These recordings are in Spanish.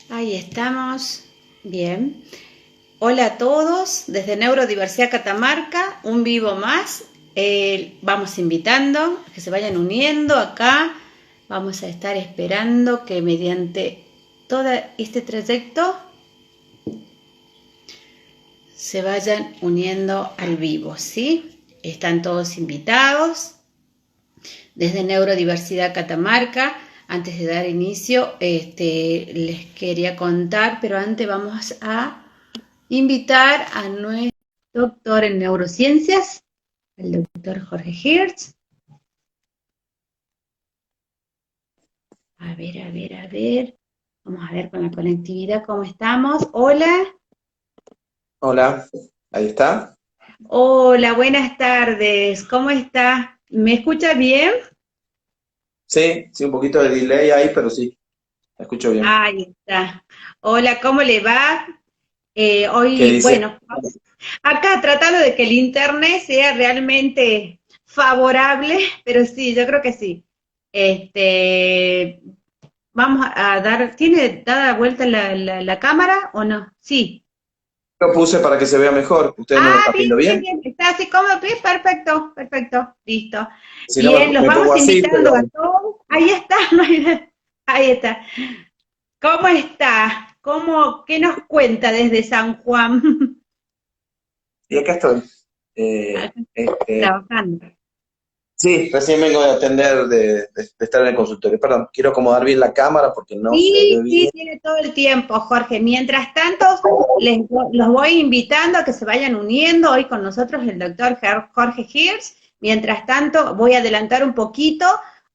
Ahí estamos. Bien. Hola a todos, desde Neurodiversidad Catamarca, un vivo más. Vamos invitando a que se vayan uniendo acá. Vamos a estar esperando que mediante todo este trayecto se vayan uniendo al vivo, ¿sí? Están todos invitados desde Neurodiversidad Catamarca. Antes de dar inicio, les quería contar, pero antes vamos a invitar a nuestro doctor en neurociencias, el doctor Jorge Hirsch. A ver. Vamos a ver con la conectividad cómo estamos. Hola. Hola, ahí está. Hola, buenas tardes. ¿Cómo está? ¿Me escucha bien? Sí, un poquito de delay ahí, pero sí, me escucho bien. Ahí está. Hola, ¿cómo le va? ¿Qué Hoy, dice? bueno, acá tratando de que el internet sea realmente favorable, pero sí, yo creo que sí. Este, vamos a dar, ¿tiene dada vuelta la cámara o no? Sí. Lo puse para que se vea mejor. ¿Ustedes no lo Ah, están bien, viendo bien, bien? bien. Está así como, bien, perfecto, listo. Si no, Bien, los me vamos pongo así, invitando pero a todos. Ahí está, ahí está. ¿Cómo está? ¿Qué nos cuenta desde San Juan? y acá estoy. Acá, Este, trabajando. sí, recién vengo de atender, de estar en el consultorio. Perdón, quiero acomodar bien la cámara porque no se ve Sí, bien. tiene todo el tiempo, Jorge. Mientras tanto, los voy invitando a que se vayan uniendo. Hoy con nosotros el doctor Jorge Hirsch. Mientras tanto, voy a adelantar un poquito.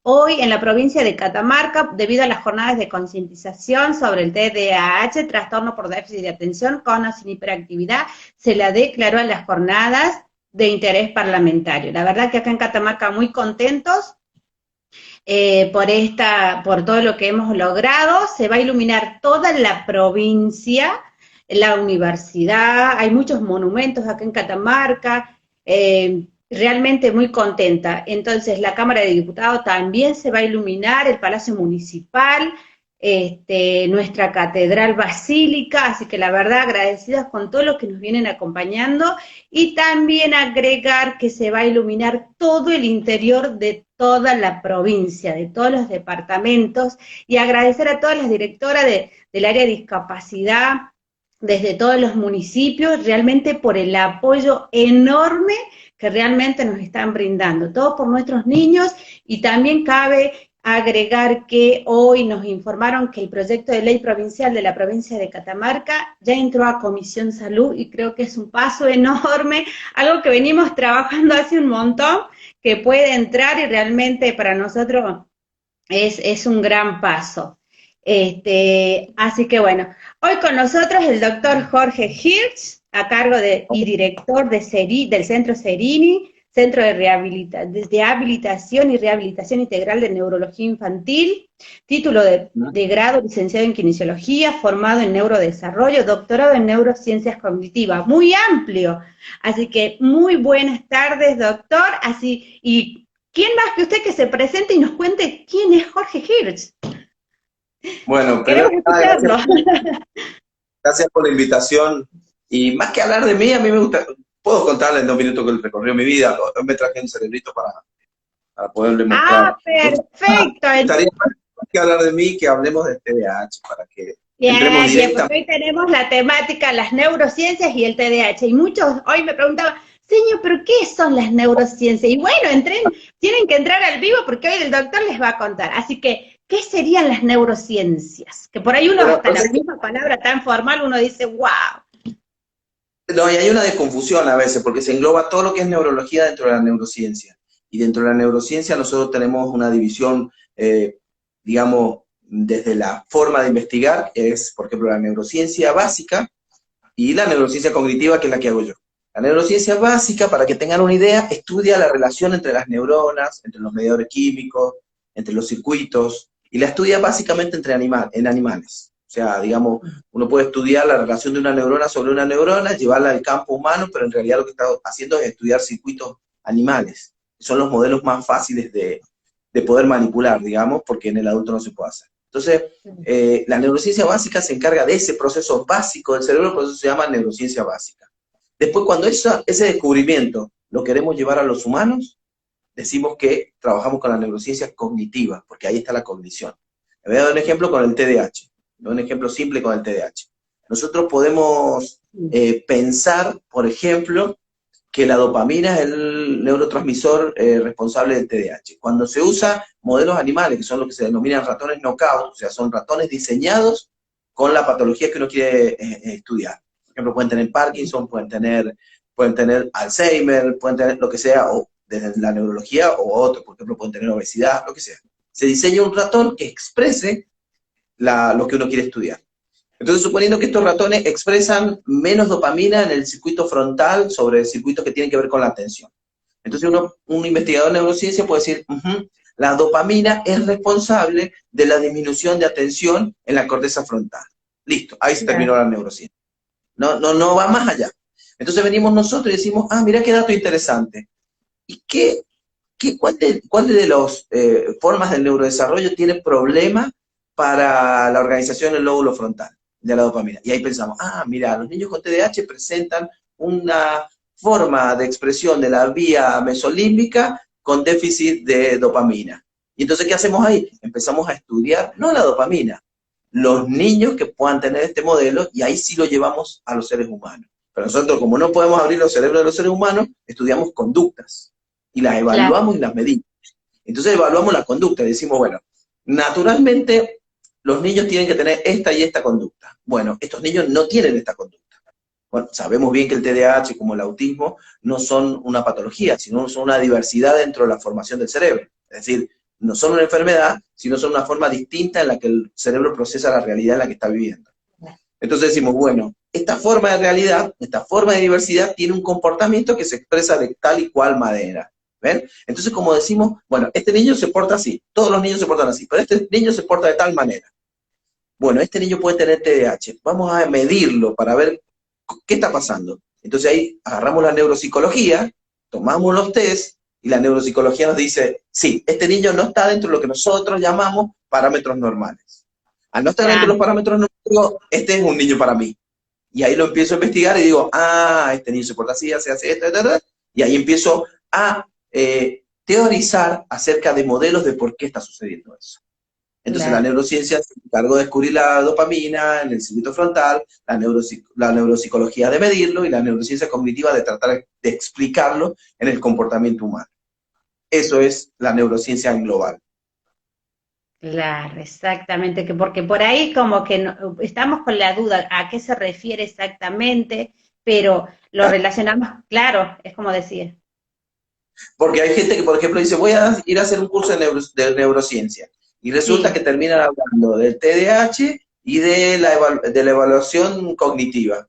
Hoy en la provincia de Catamarca, debido a las jornadas de concientización sobre el TDAH, trastorno por déficit de atención con o sin hiperactividad, se la declaró en las jornadas de interés parlamentario. La verdad que acá en Catamarca muy contentos por todo lo que hemos logrado. Se va a iluminar toda la provincia, la universidad, hay muchos monumentos acá en Catamarca, realmente muy contenta. Entonces, la Cámara de Diputados también se va a iluminar, el Palacio Municipal, nuestra Catedral Basílica, así que la verdad agradecidas con todos los que nos vienen acompañando y también agregar que se va a iluminar todo el interior de toda la provincia, de todos los departamentos, y agradecer a todas las directoras del área de discapacidad desde todos los municipios, realmente por el apoyo enorme que realmente nos están brindando, todo por nuestros niños, y también cabe agregar que hoy nos informaron que el proyecto de ley provincial de la provincia de Catamarca ya entró a Comisión Salud y creo que es un paso enorme, algo que venimos trabajando hace un montón, que puede entrar y realmente para nosotros es un gran paso. Así que bueno, hoy con nosotros el doctor Jorge Hirsch, a cargo y director del Centro Serini, Centro de Habilitación y Rehabilitación Integral de Neurología Infantil, título de grado licenciado en Kinesiología, formado en Neurodesarrollo, doctorado en Neurociencias Cognitivas, muy amplio. Así que muy buenas tardes, doctor. Y ¿quién más que usted que se presente y nos cuente quién es Jorge Hirsch? Bueno, primero Queremos que nada, escucharlo. gracias por la invitación. Y más que hablar de mí, a mí me gusta, puedo contarle en 2 minutos que recorrió mi vida. Hoy me traje un cerebrito para poderle Ah, mostrar. Entonces, perfecto. me gustaría más que hablar de mí, que hablemos del TDAH, para que entremos Bien, porque directamente. hoy tenemos la temática, las neurociencias y el TDAH. Y muchos hoy me preguntaban, señor, ¿pero qué son las neurociencias? Y bueno, tienen que entrar al vivo porque hoy el doctor les va a contar. Así que, ¿qué serían las neurociencias? Que por ahí uno, Bueno, hasta la misma palabra tan formal, uno dice, wow. no, y hay una desconfusión a veces, porque se engloba todo lo que es neurología dentro de la neurociencia. Y dentro de la neurociencia nosotros tenemos una división, digamos, desde la forma de investigar, que es, por ejemplo, la neurociencia básica y la neurociencia cognitiva, que es la que hago yo. La neurociencia básica, para que tengan una idea, estudia la relación entre las neuronas, entre los mediadores químicos, entre los circuitos, y la estudia básicamente en animales. O sea, digamos, uno puede estudiar la relación de una neurona sobre una neurona, llevarla al campo humano, pero en realidad lo que está haciendo es estudiar circuitos animales. Son los modelos más fáciles de poder manipular, digamos, porque en el adulto no se puede hacer. Entonces, la neurociencia básica se encarga de ese proceso básico del cerebro, por eso se llama neurociencia básica. Después, cuando ese descubrimiento lo queremos llevar a los humanos, decimos que trabajamos con la neurociencia cognitiva, porque ahí está la cognición. Le voy a dar un ejemplo con el TDAH, un ejemplo simple con el TDAH. Nosotros podemos pensar, por ejemplo, que la dopamina es el neurotransmisor responsable del TDAH. Cuando se usa modelos animales, que son lo que se denominan ratones knockout, o sea, son ratones diseñados con la patología que uno quiere estudiar. Por ejemplo, pueden tener Parkinson, pueden tener Alzheimer, pueden tener lo que sea, o desde la neurología o otro, por ejemplo, pueden tener obesidad, lo que sea. Se diseña un ratón que exprese lo que uno quiere estudiar. Entonces, suponiendo que estos ratones expresan menos dopamina en el circuito frontal sobre circuitos que tienen que ver con la atención. Entonces, un investigador de neurociencia puede decir, la dopamina es responsable de la disminución de atención en la corteza frontal. Listo, ahí se terminó la neurociencia. No va más allá. Entonces venimos nosotros y decimos, mira qué dato interesante. ¿Y cuál de las formas del neurodesarrollo tiene problema para la organización del lóbulo frontal de la dopamina? Y ahí pensamos, mira, los niños con TDAH presentan una forma de expresión de la vía mesolímbica con déficit de dopamina. Y entonces, ¿qué hacemos ahí? Empezamos a estudiar, no la dopamina, los niños que puedan tener este modelo, y ahí sí lo llevamos a los seres humanos. Pero nosotros, como no podemos abrir los cerebros de los seres humanos, estudiamos conductas, y las evaluamos y las medimos. Entonces evaluamos la conducta y decimos, bueno, naturalmente los niños tienen que tener esta y esta conducta. Bueno, estos niños no tienen esta conducta. Bueno, sabemos bien que el TDAH, como el autismo, no son una patología, sino son una diversidad dentro de la formación del cerebro. Es decir, no son una enfermedad, sino son una forma distinta en la que el cerebro procesa la realidad en la que está viviendo. Entonces decimos, bueno, esta forma de realidad, esta forma de diversidad tiene un comportamiento que se expresa de tal y cual manera. ¿Ven? Entonces, como decimos, bueno, este niño se porta así, todos los niños se portan así, pero este niño se porta de tal manera. Bueno, este niño puede tener TDAH, vamos a medirlo para ver qué está pasando. Entonces ahí agarramos la neuropsicología, tomamos los test, y la neuropsicología nos dice, sí, este niño no está dentro de lo que nosotros llamamos parámetros normales. Al no estar dentro de los parámetros normales, digo, este es un niño para mí. Y ahí lo empiezo a investigar y digo, este niño se porta así, hace esto, y ahí empiezo a teorizar acerca de modelos de por qué está sucediendo eso. Entonces la neurociencia se encargó de descubrir la dopamina en el circuito frontal, la neuropsicología de medirlo y la neurociencia cognitiva de tratar de explicarlo en el comportamiento humano. Eso es la neurociencia en global. Claro, exactamente, porque por ahí como que estamos con la duda a qué se refiere exactamente, pero lo relacionamos, claro, es como decía. Porque hay gente que, por ejemplo, dice, voy a ir a hacer un curso de neurociencia, y resulta que terminan hablando del TDAH y de la evaluación cognitiva.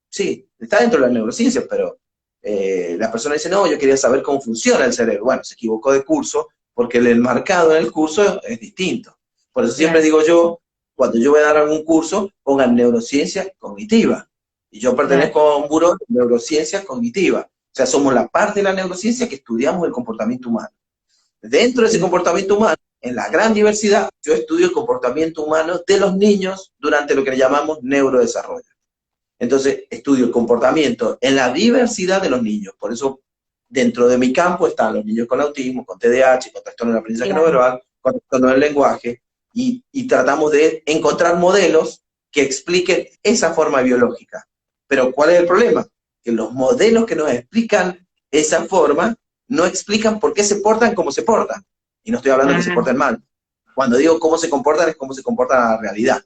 Sí, está dentro de la neurociencia, pero la persona dice, no, yo quería saber cómo funciona el cerebro. Bueno, se equivocó de curso, porque el enmarcado en el curso es distinto. Por eso siempre digo yo, cuando yo voy a dar algún curso, pongan neurociencia cognitiva. Y yo pertenezco a un buró de neurociencia cognitiva. O sea, somos la parte de la neurociencia que estudiamos el comportamiento humano. Dentro de ese comportamiento humano, en la gran diversidad, yo estudio el comportamiento humano de los niños durante lo que llamamos neurodesarrollo. Entonces, estudio el comportamiento en la diversidad de los niños. Por eso, dentro de mi campo están los niños con autismo, con TDAH, con trastorno del aprendizaje no verbal, con trastorno del lenguaje, y tratamos de encontrar modelos que expliquen esa forma biológica. Pero, ¿cuál es el problema? Que los modelos que nos explican esa forma no explican por qué se portan como se portan. Y no estoy hablando de que se porten mal. Cuando digo cómo se comportan, es cómo se comportan en la realidad.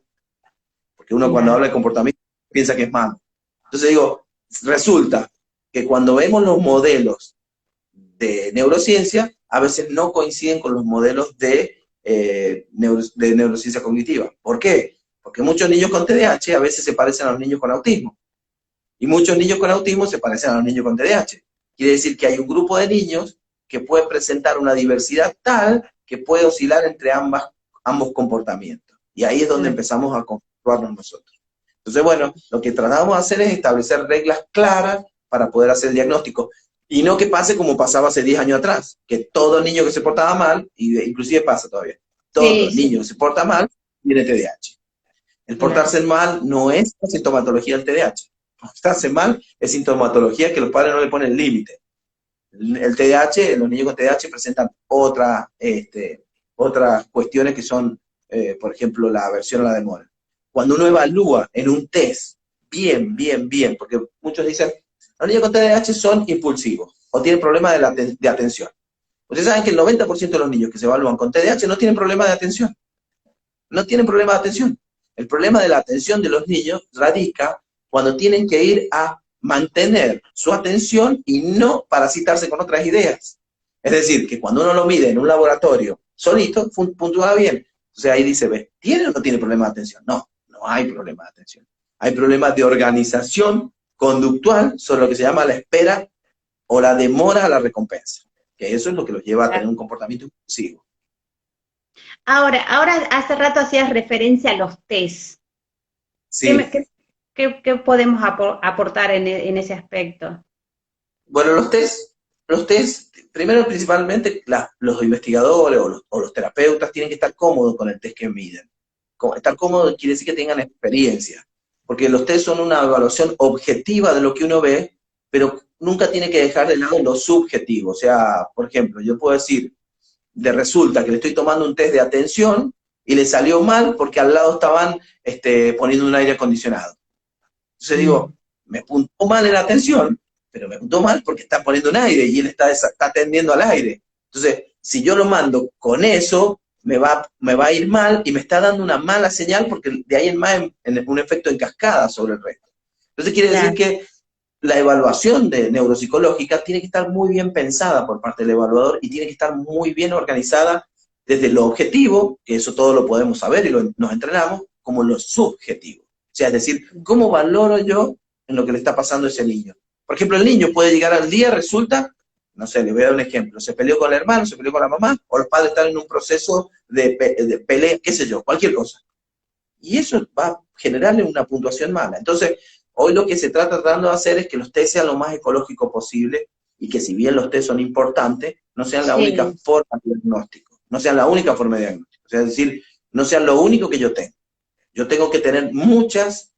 Porque uno cuando habla de comportamiento piensa que es malo. Entonces digo, resulta que cuando vemos los modelos de neurociencia, a veces no coinciden con los modelos de neurociencia cognitiva. ¿Por qué? Porque muchos niños con TDAH a veces se parecen a los niños con autismo. Y muchos niños con autismo se parecen a los niños con TDAH. Quiere decir que hay un grupo de niños que puede presentar una diversidad tal que puede oscilar entre ambos comportamientos. Y ahí es donde empezamos a configurarnos nosotros. Entonces, bueno, lo que tratamos de hacer es establecer reglas claras para poder hacer el diagnóstico. Y no que pase como pasaba hace 10 años atrás, que todo niño que se portaba mal, y inclusive pasa todavía, todo niño que se porta mal tiene TDAH. El portarse mal no es la sintomatología del TDAH. Portarse mal es sintomatología que los padres no le ponen límite. El TDAH, los niños con TDAH presentan otras cuestiones que son, por ejemplo, la aversión a la demora. Cuando uno evalúa en un test, bien, porque muchos dicen, los niños con TDAH son impulsivos o tienen problemas de atención. Ustedes saben que el 90% de los niños que se evalúan con TDAH no tienen problemas de atención. No tienen problemas de atención. El problema de la atención de los niños radica cuando tienen que ir a mantener su atención y no parasitarse con otras ideas. Es decir, que cuando uno lo mide en un laboratorio solito, puntúa bien. Entonces ahí dice, ¿ves? ¿Tiene o no tiene problema de atención? No, no hay problema de atención. Hay problemas de organización conductual sobre lo que se llama la espera o la demora a la recompensa. Que eso es lo que los lleva a tener un comportamiento impulsivo. Ahora hace rato hacías referencia a los test. Sí. ¿Qué podemos aportar en ese aspecto? Bueno, los test, primero principalmente los investigadores o los terapeutas tienen que estar cómodos con el test que miden. Estar cómodos quiere decir que tengan experiencia, porque los test son una evaluación objetiva de lo que uno ve, pero nunca tiene que dejar de lado lo subjetivo. O sea, por ejemplo, yo puedo decir, resulta que le estoy tomando un test de atención y le salió mal porque al lado estaban poniendo un aire acondicionado. Entonces digo, me puntó mal en la atención, pero me puntó mal porque está poniendo un aire y él está atendiendo al aire. Entonces, si yo lo mando con eso, me va a ir mal y me está dando una mala señal porque de ahí en más en un efecto en cascada sobre el resto. Entonces quiere decir que la evaluación neuropsicológica tiene que estar muy bien pensada por parte del evaluador y tiene que estar muy bien organizada desde lo objetivo, que eso todo lo podemos saber y nos entrenamos, como lo subjetivo. O sea, es decir, ¿cómo valoro yo en lo que le está pasando a ese niño? Por ejemplo, el niño puede llegar al día, resulta, no sé, le voy a dar un ejemplo, se peleó con el hermano, se peleó con la mamá, o los padres están en un proceso de pelea, qué sé yo, cualquier cosa. Y eso va a generarle una puntuación mala. Entonces, hoy lo que se trata tratando de hacer es que los test sean lo más ecológicos posible y que si bien los test son importantes, no sean la única forma de diagnóstico, no sean la única forma de diagnóstico. O sea, es decir, no sean lo único que yo tengo. Yo tengo que tener muchas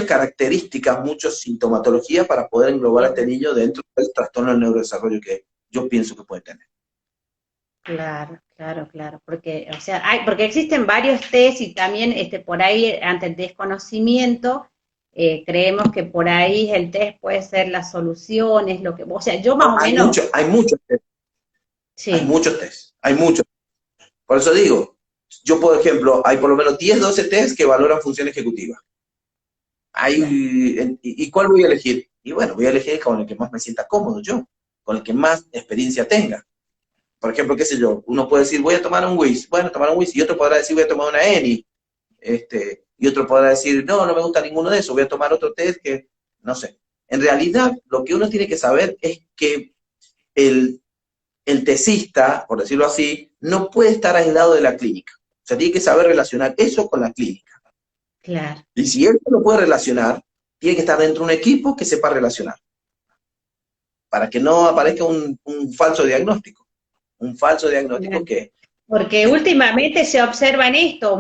características, muchas sintomatologías para poder englobar a este niño dentro del trastorno del neurodesarrollo que yo pienso que puede tener. Claro. Porque, o sea, porque existen varios test y también por ahí, ante el desconocimiento, creemos que por ahí el test puede ser la solución, es lo que, o sea, yo más o menos... Hay muchos test. Sí. Hay muchos. Por eso digo, yo por ejemplo, hay por lo menos 10, 12 test que valoran función ejecutiva. ¿Y cuál voy a elegir? Y bueno, voy a elegir con el que más me sienta cómodo yo, con el que más experiencia tenga. Por ejemplo, qué sé yo, uno puede decir, voy a tomar un WIS, y otro podrá decir, voy a tomar una ENI, y otro podrá decir, no me gusta ninguno de esos, voy a tomar otro test que, no sé. En realidad, lo que uno tiene que saber es que el tesista, por decirlo así, no puede estar aislado de la clínica. O sea, tiene que saber relacionar eso con la clínica. Claro. Y si él no lo puede relacionar, tiene que estar dentro de un equipo que sepa relacionar. Para que no aparezca un falso diagnóstico. Un falso diagnóstico que... Porque últimamente se observan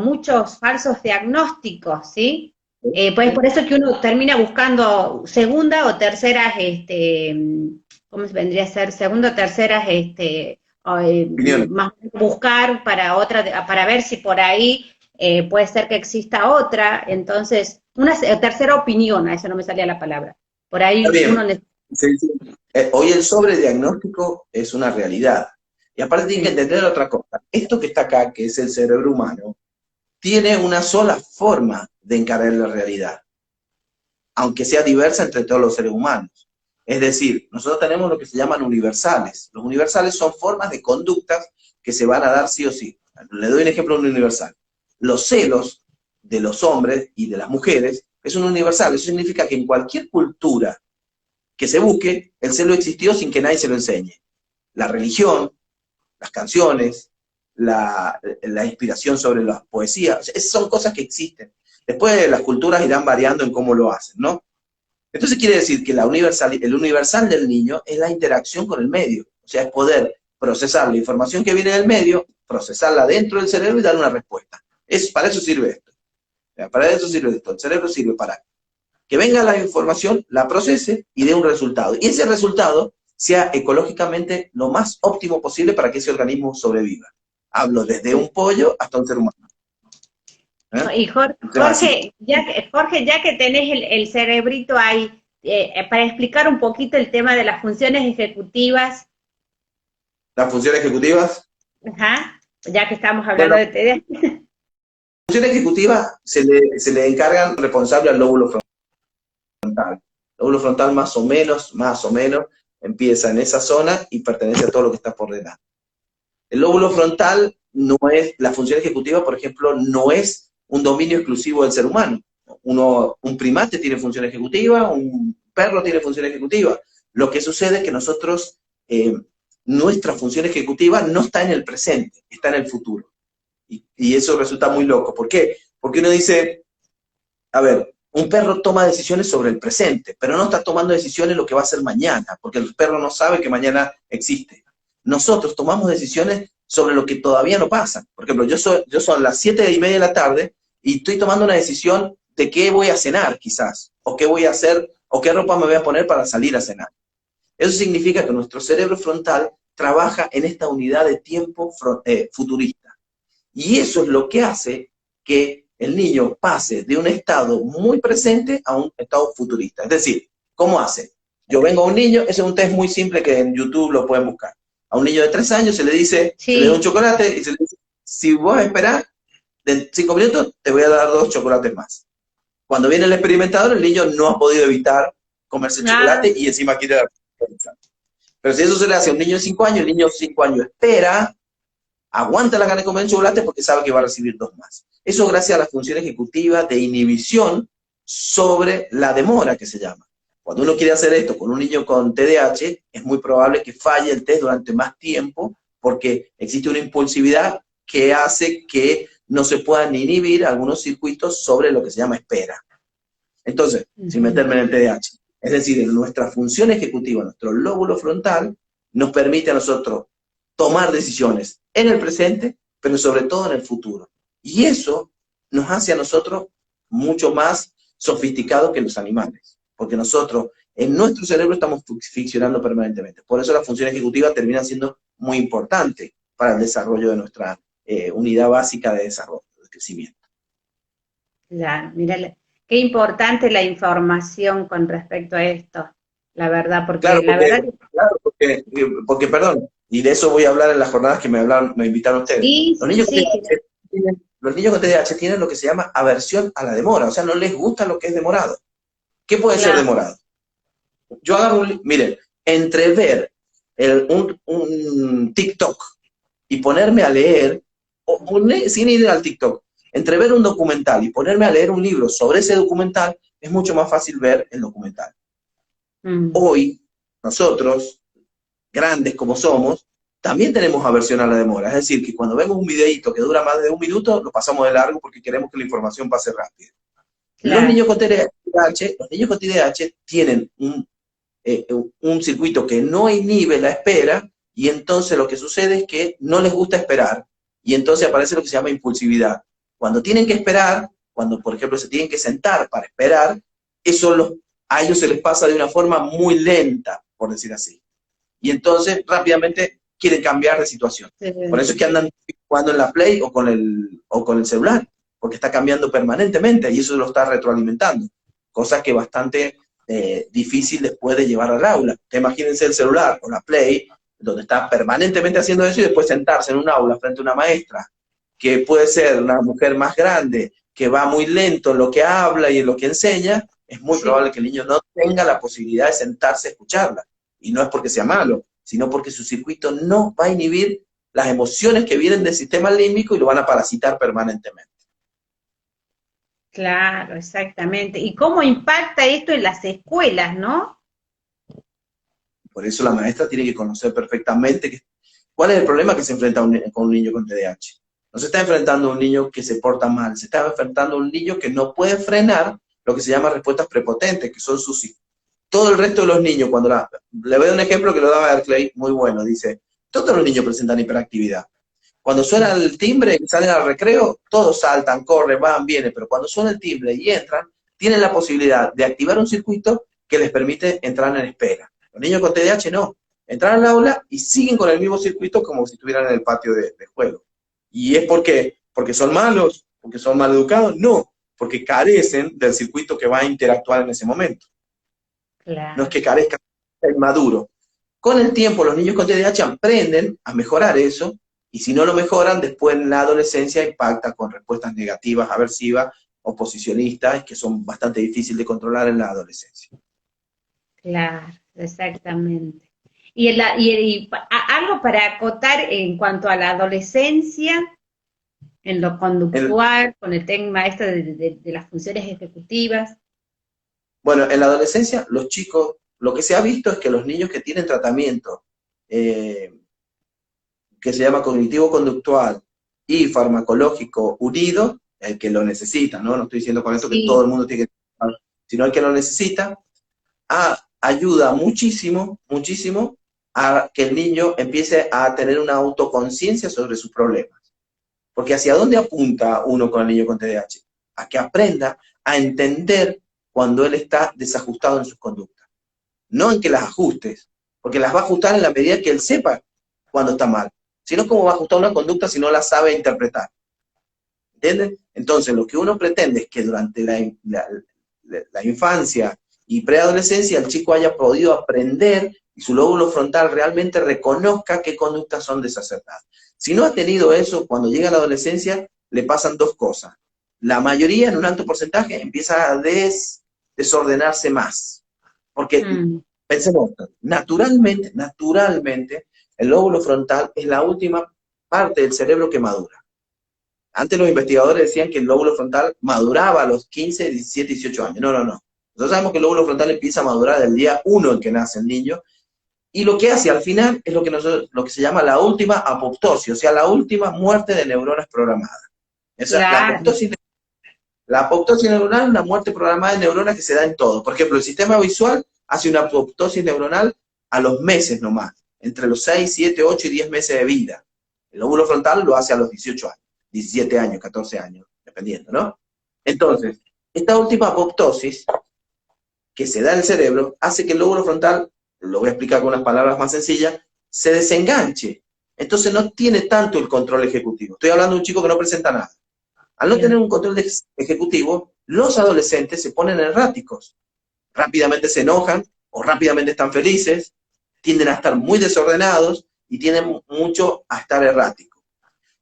muchos falsos diagnósticos, ¿sí? Pues por eso que uno termina buscando segunda o terceras, ¿cómo vendría a ser? Segunda o terceras, más buscar para ver si por ahí puede ser que exista otra, entonces, una tercera opinión, a eso no me salía la palabra. Por ahí uno necesita... Sí. Hoy el sobrediagnóstico es una realidad. Y aparte tienen que entender otra cosa. Esto que está acá, que es el cerebro humano, tiene una sola forma de encarar la realidad, aunque sea diversa entre todos los seres humanos. Es decir, nosotros tenemos lo que se llaman universales. Los universales son formas de conductas que se van a dar sí o sí. Le doy un ejemplo de un universal. Los celos de los hombres y de las mujeres es un universal. Eso significa que en cualquier cultura que se busque, el celo existió sin que nadie se lo enseñe. La religión, las canciones, la inspiración sobre las poesías, son cosas que existen. Después las culturas irán variando en cómo lo hacen, ¿no? Entonces quiere decir que el universal del niño es la interacción con el medio, o sea, es poder procesar la información que viene del medio procesarla dentro del cerebro y dar una respuesta. Para eso sirve esto. Para eso sirve esto. El cerebro sirve para que venga la información, la procese y dé un resultado. Y ese resultado sea ecológicamente lo más óptimo posible para que ese organismo sobreviva. Hablo desde un pollo hasta un ser humano. Y Jorge, ya que tenés el cerebrito ahí, para explicar un poquito el tema de las funciones ejecutivas. ¿Las funciones ejecutivas? Ajá, ya que estamos hablando de TDAH. Las funciones ejecutivas se le encargan responsable al lóbulo frontal. El lóbulo frontal más o menos, empieza en esa zona y pertenece a todo lo que está por delante. El lóbulo frontal no es, la función ejecutiva, por ejemplo, no es un dominio exclusivo del ser humano. Un primate tiene función ejecutiva, un perro tiene función ejecutiva. Lo que sucede es que nosotros, nuestra función ejecutiva no está en el presente, está en el futuro. Y eso resulta muy loco. ¿Por qué? Porque uno dice, a ver, un perro toma decisiones sobre el presente, pero no está tomando decisiones lo que va a hacer mañana, porque el perro no sabe que mañana existe. Nosotros tomamos decisiones sobre lo que todavía no pasa. Por ejemplo, yo son las 7:30 de la tarde y estoy tomando una decisión de qué voy a cenar, quizás, o qué voy a hacer, o qué ropa me voy a poner para salir a cenar. Eso significa que nuestro cerebro frontal trabaja en esta unidad de tiempo futurista. Y eso es lo que hace que el niño pase de un estado muy presente a un estado futurista. Es decir, ¿cómo hace? Yo vengo a un niño, ese es un test muy simple que en YouTube lo pueden buscar. A un niño de 3 años se le dice, se le da un chocolate y se le dice, si vos esperás, de 5 minutos te voy a dar 2 chocolates más. Cuando viene el experimentador, el niño no ha podido evitar comerse el chocolate y encima quiere dar. Pero si eso se le hace a un niño de 5 años, el niño de 5 años espera, aguanta la gana de comer el chocolate porque sabe que va a recibir 2 más. Eso gracias a la función ejecutiva de inhibición sobre la demora, que se llama. Cuando uno quiere hacer esto con un niño con TDAH, es muy probable que falle el test durante más tiempo porque existe una impulsividad que hace que no se puedan inhibir algunos circuitos sobre lo que se llama espera. Entonces, sin meterme en el TDAH, es decir, en nuestra función ejecutiva, nuestro lóbulo frontal, nos permite a nosotros tomar decisiones en el presente, pero sobre todo en el futuro. Y eso nos hace a nosotros mucho más sofisticados que los animales, porque nosotros en nuestro cerebro estamos funcionando permanentemente. Por eso la función ejecutiva termina siendo muy importante para el desarrollo de nuestra unidad básica de desarrollo, de crecimiento. Claro, mira, qué importante la información con respecto a esto, la verdad, porque porque, perdón, y de eso voy a hablar en las jornadas que me invitaron ustedes. Sí, los niños con TDAH tienen lo que se llama aversión a la demora, o sea, no les gusta lo que es demorado. ¿Qué puede ser demorado? Yo agarro miren, entre ver un TikTok y ponerme a leer, sin ir al TikTok, entre ver un documental y ponerme a leer un libro sobre ese documental, es mucho más fácil ver el documental. Hoy, nosotros, grandes como somos, también tenemos aversión a la demora. Es decir, que cuando vemos un videíto que dura más de 1 minuto, lo pasamos de largo porque queremos que la información pase rápido. Claro. Los niños con TDAH tienen un circuito que no inhibe la espera, y entonces lo que sucede es que no les gusta esperar, y entonces aparece lo que se llama impulsividad. Cuando tienen que esperar, cuando por ejemplo se tienen que sentar para esperar, eso a ellos se les pasa de una forma muy lenta, por decir así. Y entonces rápidamente quieren cambiar de situación. Sí. Por eso es que andan jugando en la Play o con el celular, porque está cambiando permanentemente y eso lo está retroalimentando. Cosa que es bastante difícil después de llevar al aula. Imagínense el celular o la Play, donde está permanentemente haciendo eso y después sentarse en un aula frente a una maestra, que puede ser una mujer más grande, que va muy lento en lo que habla y en lo que enseña, es muy probable que el niño no tenga la posibilidad de sentarse a escucharla. Y no es porque sea malo, sino porque su circuito no va a inhibir las emociones que vienen del sistema límbico y lo van a parasitar permanentemente. Claro, exactamente. ¿Y cómo impacta esto en las escuelas, no? Por eso la maestra tiene que conocer perfectamente cuál es el problema que se enfrenta con un niño con TDAH. No se está enfrentando a un niño que se porta mal, se está enfrentando a un niño que no puede frenar lo que se llama respuestas prepotentes, que son sus hijos. Todo el resto de los niños, le voy a dar un ejemplo que lo daba Berkeley, muy bueno, dice, todos los niños presentan hiperactividad. Cuando suena el timbre y salen al recreo, todos saltan, corren, van, vienen, pero cuando suena el timbre y entran, tienen la posibilidad de activar un circuito que les permite entrar en espera. Los niños con TDAH no. Entran al aula y siguen con el mismo circuito como si estuvieran en el patio de juego. ¿Y es porque son malos? ¿Porque son mal educados? No, porque carecen del circuito que va a interactuar en ese momento. Claro. No es que carezcan, es maduro. Con el tiempo los niños con TDAH aprenden a mejorar eso, y si no lo mejoran, después en la adolescencia impacta con respuestas negativas, aversivas, oposicionistas, que son bastante difíciles de controlar en la adolescencia. Claro, exactamente. Algo para acotar en cuanto a la adolescencia, en lo El, conductual, con el tema este de las funciones ejecutivas. bueno, en la adolescencia, los chicos, lo que se ha visto es que los niños que tienen tratamiento, que se llama cognitivo-conductual y farmacológico unido, el que lo necesita, ¿no? No estoy diciendo con esto que todo el mundo tiene que, sino el que lo necesita, ayuda muchísimo, muchísimo a que el niño empiece a tener una autoconciencia sobre sus problemas. Porque ¿hacia dónde apunta uno con el niño con TDAH? A que aprenda a entender cuando él está desajustado en sus conductas. No en que las ajustes, porque las va a ajustar en la medida que él sepa cuando está mal. Sino cómo va a ajustar una conducta si no la sabe interpretar. ¿Entienden? Entonces, lo que uno pretende es que durante la infancia y preadolescencia el chico haya podido aprender y su lóbulo frontal realmente reconozca qué conductas son desacertadas. Si no ha tenido eso, cuando llega a la adolescencia, le pasan dos cosas. La mayoría, en un alto porcentaje, empieza a desordenarse más. Porque, pensemos, naturalmente, el lóbulo frontal es la última parte del cerebro que madura. Antes los investigadores decían que el lóbulo frontal maduraba a los 15, 17, 18 años. No. Nosotros sabemos que el lóbulo frontal empieza a madurar el día 1 en que nace el niño, y lo que hace al final es lo que se llama la última apoptosis, o sea, la última muerte de neuronas programadas. Claro. La apoptosis neuronal es una muerte programada de neuronas que se da en todo. Por ejemplo, el sistema visual hace una apoptosis neuronal a los meses nomás, entre los 6, 7, 8 y 10 meses de vida. El lóbulo frontal lo hace a los 18 años, 17 años, 14 años, dependiendo, ¿no? Entonces, esta última apoptosis que se da en el cerebro hace que el lóbulo frontal, lo voy a explicar con unas palabras más sencillas, se desenganche. Entonces no tiene tanto el control ejecutivo. Estoy hablando de un chico que no presenta nada. Al no tener un control ejecutivo, los adolescentes se ponen erráticos. Rápidamente se enojan o rápidamente están felices, tienden a estar muy desordenados y tienden mucho a estar erráticos.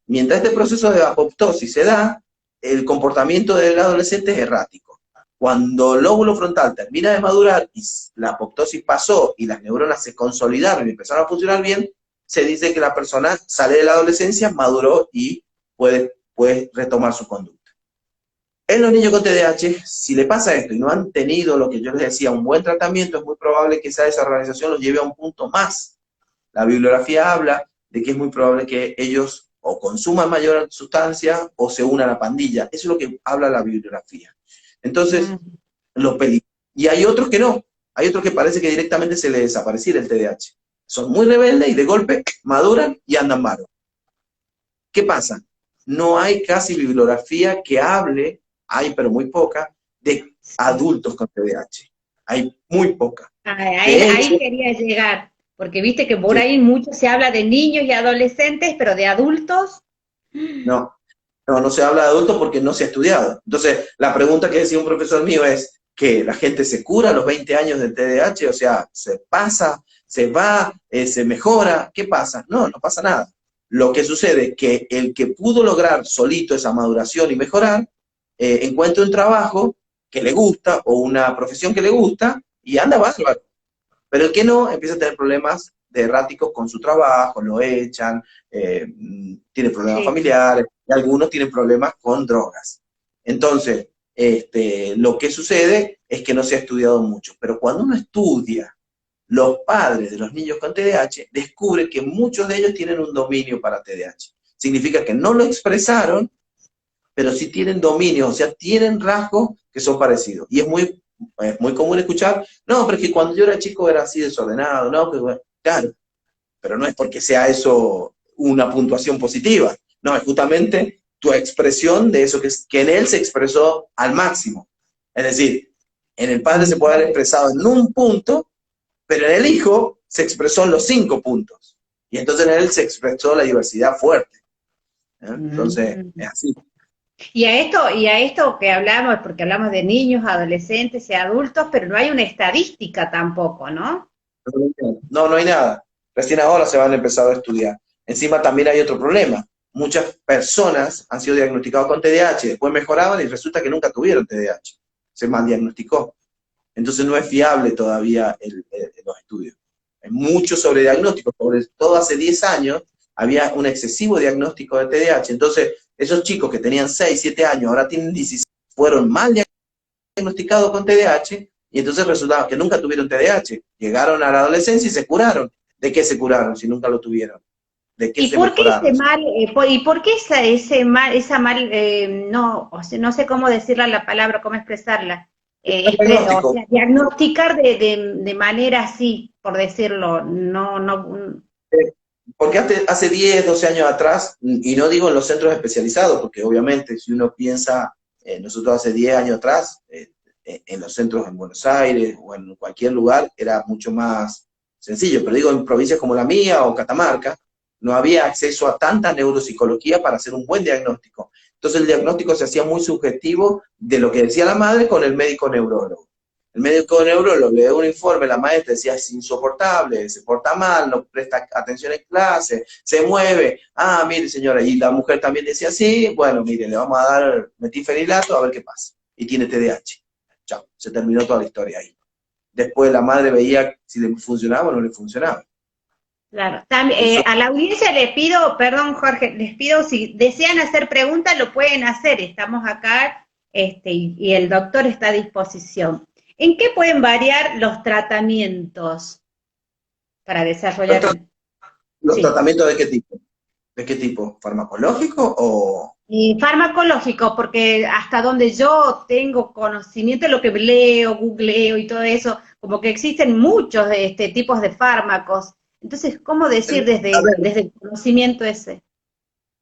Mientras este proceso de apoptosis se da, el comportamiento del adolescente es errático. Cuando el lóbulo frontal termina de madurar y la apoptosis pasó y las neuronas se consolidaron y empezaron a funcionar bien, se dice que la persona sale de la adolescencia, maduró y puede retomar su conducta. En los niños con TDAH, si le pasa esto y no han tenido lo que yo les decía, un buen tratamiento, es muy probable que esa desorganización los lleve a un punto más. La bibliografía habla de que es muy probable que ellos o consuman mayor sustancia o se unan a la pandilla. Eso es lo que habla la bibliografía. Entonces, y hay otros que no. Hay otros que parece que directamente se les desapareciera el TDAH. Son muy rebeldes y de golpe maduran y andan malos. ¿Qué pasa? No hay casi bibliografía que hable, hay pero muy poca, de adultos con TDAH. Hay muy poca. Ahí quería llegar, porque viste que por ahí mucho se habla de niños y adolescentes, pero de adultos. No se habla de adultos porque no se ha estudiado. Entonces, la pregunta que decía un profesor mío es que la gente se cura a los 20 años del TDAH, o sea, se pasa, se va, se mejora, ¿qué pasa? No pasa nada. Lo que sucede es que el que pudo lograr solito esa maduración y mejorar, encuentra un trabajo que le gusta o una profesión que le gusta y anda bárbaro. Pero el que no, empieza a tener problemas de erráticos con su trabajo, lo echan, tiene problemas familiares, y algunos tienen problemas con drogas. Entonces, lo que sucede es que no se ha estudiado mucho. Pero cuando uno estudia, los padres de los niños con TDAH descubren que muchos de ellos tienen un dominio para TDAH. Significa que no lo expresaron, pero sí tienen dominio, o sea, tienen rasgos que son parecidos. Y es muy común escuchar, no, pero es que cuando yo era chico era así desordenado, no, pues bueno, claro, pero no es porque sea eso una puntuación positiva. No, es justamente tu expresión de eso que en él se expresó al máximo. Es decir, en el padre se puede haber expresado en un punto, pero en el hijo se expresó en los 5 puntos. Y entonces en él se expresó la diversidad fuerte. Entonces, es así. Y a esto que hablamos, porque hablamos de niños, adolescentes y adultos, pero no hay una estadística tampoco, ¿no? No, no hay nada. Recién ahora se van a empezar a estudiar. Encima también hay otro problema. Muchas personas han sido diagnosticadas con TDAH, después mejoraban y resulta que nunca tuvieron TDAH. Se mal diagnosticó. Entonces no es fiable todavía los estudios. Hay mucho sobrediagnóstico, sobre todo hace 10 años había un excesivo diagnóstico de TDAH. Entonces, esos chicos que tenían 6, 7 años, ahora tienen 16, fueron mal diagnosticados con TDAH, y entonces resultaba que nunca tuvieron TDAH. Llegaron a la adolescencia y se curaron. ¿De qué se curaron si nunca lo tuvieron? ¿De qué ¿Y se por qué mejoraron? ese mal, y por qué esa mal, no, o sea, no sé cómo decirla la palabra, cómo expresarla, o sea, diagnosticar de manera así, por decirlo, no. Porque hace 10, 12 años atrás, y no digo en los centros especializados, porque obviamente si uno piensa, nosotros hace 10 años atrás, en los centros en Buenos Aires o en cualquier lugar, era mucho más sencillo, pero digo en provincias como la mía o Catamarca, no había acceso a tanta neuropsicología para hacer un buen diagnóstico. Entonces el diagnóstico se hacía muy subjetivo de lo que decía la madre con el médico neurólogo. El médico neurólogo le da un informe, la maestra decía es insoportable, se porta mal, no presta atención en clase, se mueve. Ah, mire señora, y la mujer también decía sí, bueno, mire, le vamos a dar metilfenidato a ver qué pasa. Y tiene TDAH. Chao, se terminó toda la historia ahí. Después la madre veía si le funcionaba o no le funcionaba. Claro. También, a la audiencia les pido, perdón Jorge, les pido si desean hacer preguntas, lo pueden hacer. Estamos acá y el doctor está a disposición. ¿En qué pueden variar los tratamientos para desarrollar? ¿Los Sí. tratamientos de qué tipo? ¿De qué tipo? ¿Farmacológico o...? Y farmacológico, porque hasta donde yo tengo conocimiento, lo que leo, googleo y todo eso, como que existen muchos de tipos de fármacos. Entonces, ¿cómo decir A ver, desde el conocimiento ese?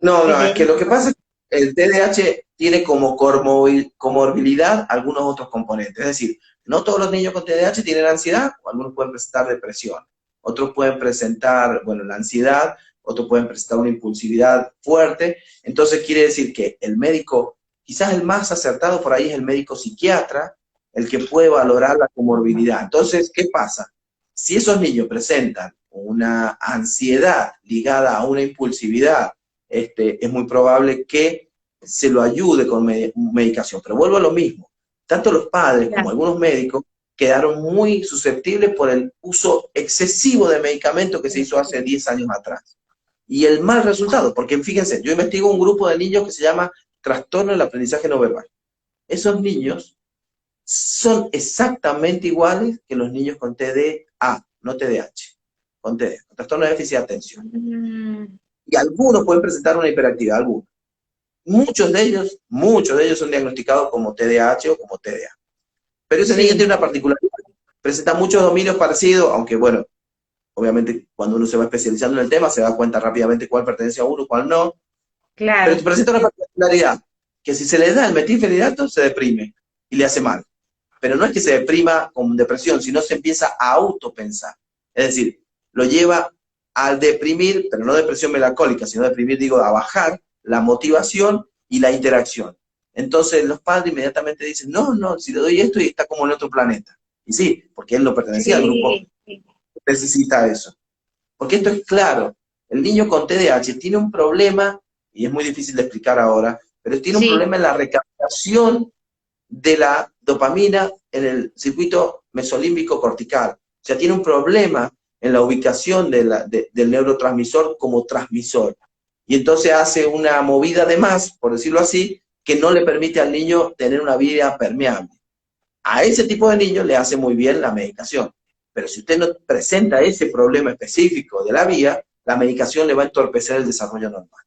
no, es Desde que lo que pasa es que el TDAH tiene como comorbilidad algunos otros componentes. Es decir, no todos los niños con TDAH tienen ansiedad, o algunos pueden presentar depresión, otros pueden presentar, bueno, la ansiedad, otros pueden presentar una impulsividad fuerte. Entonces quiere decir que el médico, quizás el más acertado por ahí es el médico psiquiatra, el que puede valorar la comorbilidad. Entonces, ¿qué pasa? Si esos niños presentan una ansiedad ligada a una impulsividad, es muy probable que se lo ayude con medicación. Pero vuelvo a lo mismo. Tanto los padres como algunos médicos quedaron muy susceptibles por el uso excesivo de medicamentos que se hizo hace 10 años atrás. Y el mal resultado, porque fíjense, yo investigo un grupo de niños que se llama trastorno del aprendizaje no verbal. Esos niños son exactamente iguales que los niños con TDA, no TDAH, con TDA, con trastorno de déficit de atención. Y algunos pueden presentar una hiperactividad, algunos. Muchos de ellos son diagnosticados como TDAH o como TDA. Pero ese niño tiene una particularidad, presenta muchos dominios parecidos, aunque bueno, obviamente cuando uno se va especializando en el tema se da cuenta rápidamente cuál pertenece a uno, cuál no. Claro. Pero presenta una particularidad, que si se le da el metilfenidato se deprime y le hace mal. Pero no es que se deprima con depresión, sino se empieza a autopensar. Es decir, lo lleva al deprimir, pero no depresión melancólica, sino deprimir, digo, a bajar la motivación y la interacción. Entonces los padres inmediatamente dicen, no, si le doy esto y está como en otro planeta. Y sí, porque él no pertenecía al grupo que necesita eso. Porque esto es claro, el niño con TDAH tiene un problema, y es muy difícil de explicar ahora, pero tiene un problema en la recaptación de la dopamina en el circuito mesolímbico cortical. O sea, tiene un problema en la ubicación del neurotransmisor como transmisor. Y entonces hace una movida de más, por decirlo así, que no le permite al niño tener una vida permeable. A ese tipo de niños le hace muy bien la medicación. Pero si usted no presenta ese problema específico de la vía, la medicación le va a entorpecer el desarrollo normal.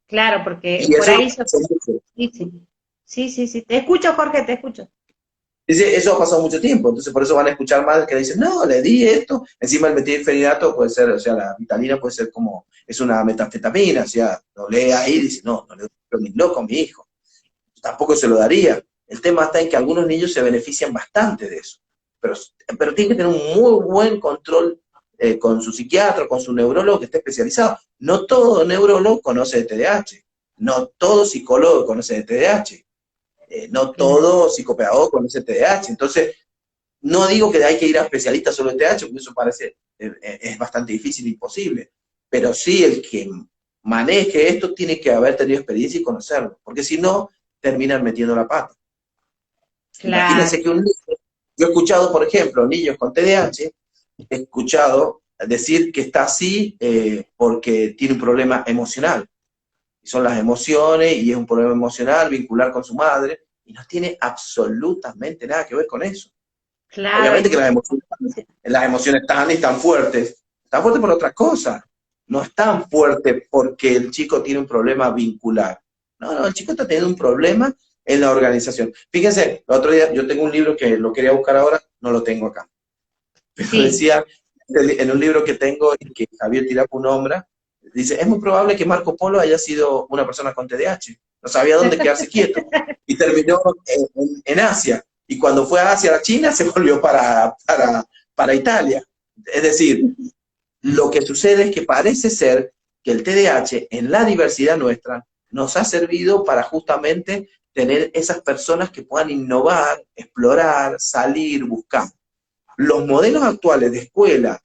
Claro, porque Y por eso ahí... Sí, te escucho, Jorge, te escucho. Dice, eso ha pasado mucho tiempo, entonces por eso van a escuchar madres que dicen, no, le di esto, encima el metilfenidato puede ser, o sea, la vitalina puede ser como, es una metanfetamina, o sea, lo lee ahí y dice, no, no le doy ni loco a mi hijo, tampoco se lo daría. El tema está en que algunos niños se benefician bastante de eso, pero, pero tienen que tener un muy buen control con su psiquiatra, con su neurólogo que esté especializado. No todo neurólogo conoce de TDAH, no todo psicólogo conoce de TDAH, no Claro, todo psicopedagogo conoce TDAH. Entonces, no digo que hay que ir a especialistas sobre TDAH, porque eso parece, es bastante difícil, imposible, pero sí el que maneje esto tiene que haber tenido experiencia y conocerlo, porque si no, terminan metiendo la pata. Imagínense claro. que un niño, yo he escuchado, por ejemplo, niños con TDAH, he escuchado decir que está así porque tiene un problema emocional. Y son las emociones y es un problema emocional vincular con su madre y no tiene absolutamente nada que ver con eso. Claro, hay Obviamente que muchas. las emociones están fuertes por otras cosas. No están fuertes porque el chico tiene un problema vincular. No, no, el chico está teniendo un problema en la organización. Fíjense, el otro día yo tengo un libro que lo quería buscar ahora, no lo tengo acá. Pero Sí, decía, en un libro que tengo y que Javier Tirapu nombra, dice, es muy probable que Marco Polo haya sido una persona con TDAH. No sabía dónde quedarse quieto. Y terminó en Asia. Y cuando fue a Asia, a China, se volvió para Italia. Es decir, lo que sucede es que parece ser que el TDAH en la diversidad nuestra nos ha servido para justamente tener esas personas que puedan innovar, explorar, salir, buscar. Los modelos actuales de escuela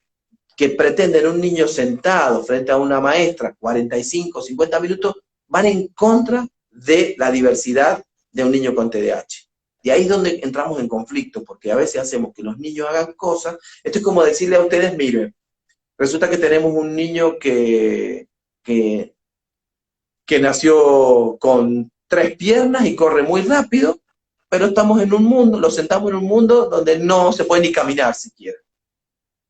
que pretenden un niño sentado frente a una maestra 45, 50 minutos, van en contra de la diversidad de un niño con TDAH. Y ahí es donde entramos en conflicto, porque a veces hacemos que los niños hagan cosas. Esto es como decirle a ustedes, miren, resulta que tenemos un niño que, que nació con 3 piernas y corre muy rápido, pero estamos en un mundo, lo sentamos en un mundo donde no se puede ni caminar siquiera.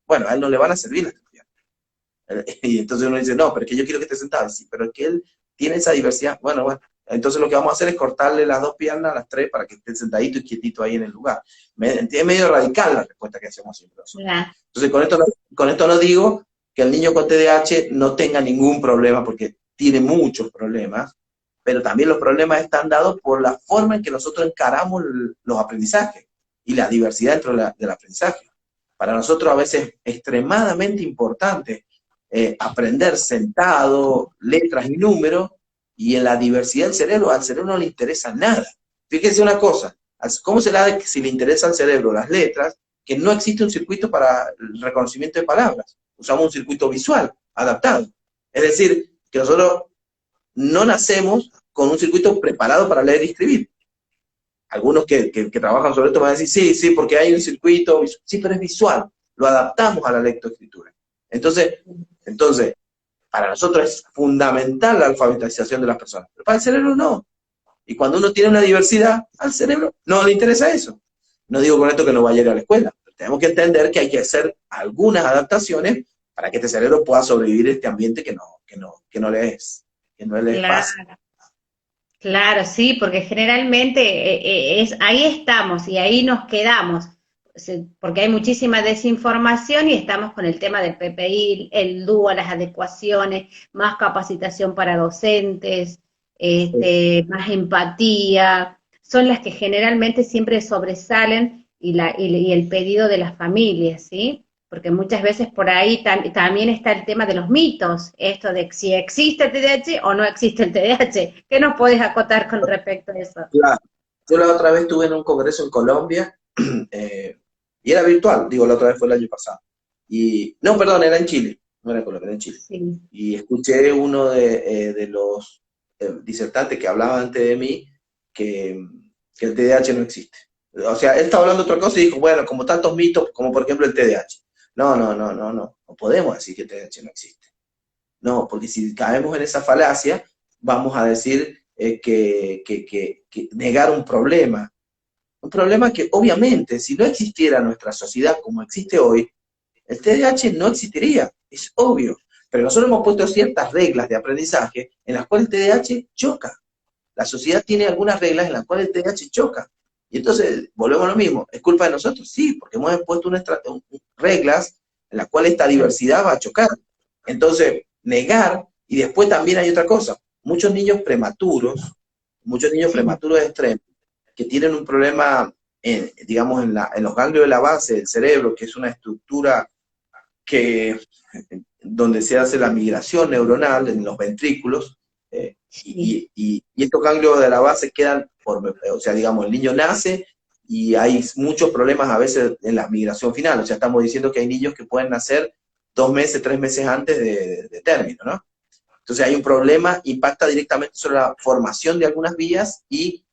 Bueno, a él no le van a servir las 3 piernas. Y entonces uno dice, no, pero es que yo quiero que esté sentado. Sí, pero es que él tiene esa diversidad. Bueno, bueno. Entonces lo que vamos a hacer es cortarle las 2 piernas, las 3, para que esté sentadito y quietito ahí en el lugar. Es medio radical la respuesta que hacemos siempre nosotros. claro. Entonces con esto no digo que el niño con TDAH no tenga ningún problema, porque tiene muchos problemas, pero también los problemas están dados por la forma en que nosotros encaramos los aprendizajes y la diversidad dentro del aprendizaje. Para nosotros a veces es extremadamente importante aprender sentado, letras y números, y en la diversidad del cerebro, al cerebro no le interesa nada. Fíjense una cosa, ¿cómo será si le interesa al cerebro las letras? Que no existe un circuito para el reconocimiento de palabras. Usamos un circuito visual adaptado. Es decir, que nosotros no nacemos con un circuito preparado para leer y escribir. Algunos que trabajan sobre esto van a decir, sí, sí, porque hay un circuito, sí, pero es visual, lo adaptamos a la lectoescritura. Entonces, para nosotros es fundamental la alfabetización de las personas, pero para el cerebro no. Y cuando uno tiene una diversidad, al cerebro no le interesa eso. No digo con esto que no vaya a ir a la escuela, pero tenemos que entender que hay que hacer algunas adaptaciones para que este cerebro pueda sobrevivir a este ambiente que no le es fácil. Claro, claro, sí, porque generalmente ahí estamos y ahí nos quedamos, porque hay muchísima desinformación y estamos con el tema del PPI, el DUA, las adecuaciones, más capacitación para docentes, más empatía, son las que generalmente siempre sobresalen y el pedido de las familias, ¿sí? Porque muchas veces por ahí también está el tema de los mitos, esto de si existe el TDAH o no existe el TDAH. ¿Qué nos puedes acotar con respecto a eso? Claro. Yo la otra vez estuve en un congreso en Colombia y era virtual, digo, la otra vez fue el año pasado. Y, no, perdón, era en Chile, no era en Colombia, era en Chile. Sí, Y escuché uno de los disertantes que hablaba antes de mí que el TDAH no existe. O sea, él estaba hablando de otra cosa y dijo, bueno, como tantos mitos, como por ejemplo el TDAH. No, no, no, no, no, no podemos decir que el TDAH no existe. No, porque si caemos en esa falacia, vamos a decir que negar un problema que obviamente si no existiera nuestra sociedad como existe hoy, el TDAH no existiría, es obvio, pero nosotros hemos puesto ciertas reglas de aprendizaje en las cuales el TDAH choca. La sociedad tiene algunas reglas en las cuales el TDAH choca. Y entonces, volvemos a lo mismo, ¿es culpa de nosotros? Sí, porque hemos impuesto reglas en las cuales esta diversidad va a chocar. Entonces, negar, y después también hay otra cosa, muchos niños Sí, prematuros extremos, que tienen un problema, digamos, en los ganglios de la base del cerebro, que es una estructura que, donde se hace la migración neuronal en los ventrículos, sí, y estos ganglios de la base quedan, o sea, digamos, el niño nace y hay muchos problemas a veces en la migración final, o sea, estamos diciendo que hay niños que pueden nacer 2 meses, 3 meses antes de término, ¿no? Entonces hay un problema, impacta directamente sobre la formación de algunas vías y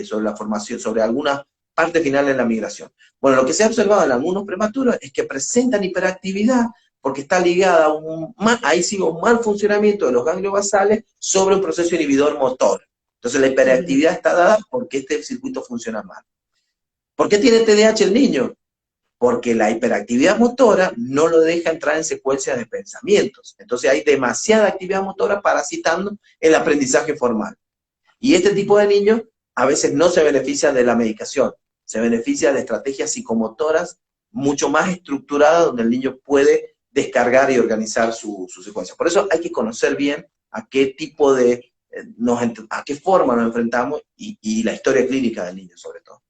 sobre la formación, sobre algunas partes finales de la migración. Bueno, lo que se ha observado en algunos prematuros es que presentan hiperactividad porque está ligada a ahí sí, un mal funcionamiento de los ganglios basales sobre un proceso inhibidor motor. Entonces la bien, hiperactividad está dada porque este circuito funciona mal. ¿Por qué tiene TDAH el niño? Porque la hiperactividad motora no lo deja entrar en secuencias de pensamientos. Entonces hay demasiada actividad motora parasitando el aprendizaje formal. Y este tipo de niños a veces no se beneficia de la medicación, se beneficia de estrategias psicomotoras mucho más estructuradas donde el niño puede descargar y organizar su secuencia. Por eso hay que conocer bien a qué tipo de, a qué forma nos enfrentamos y la historia clínica del niño sobre todo.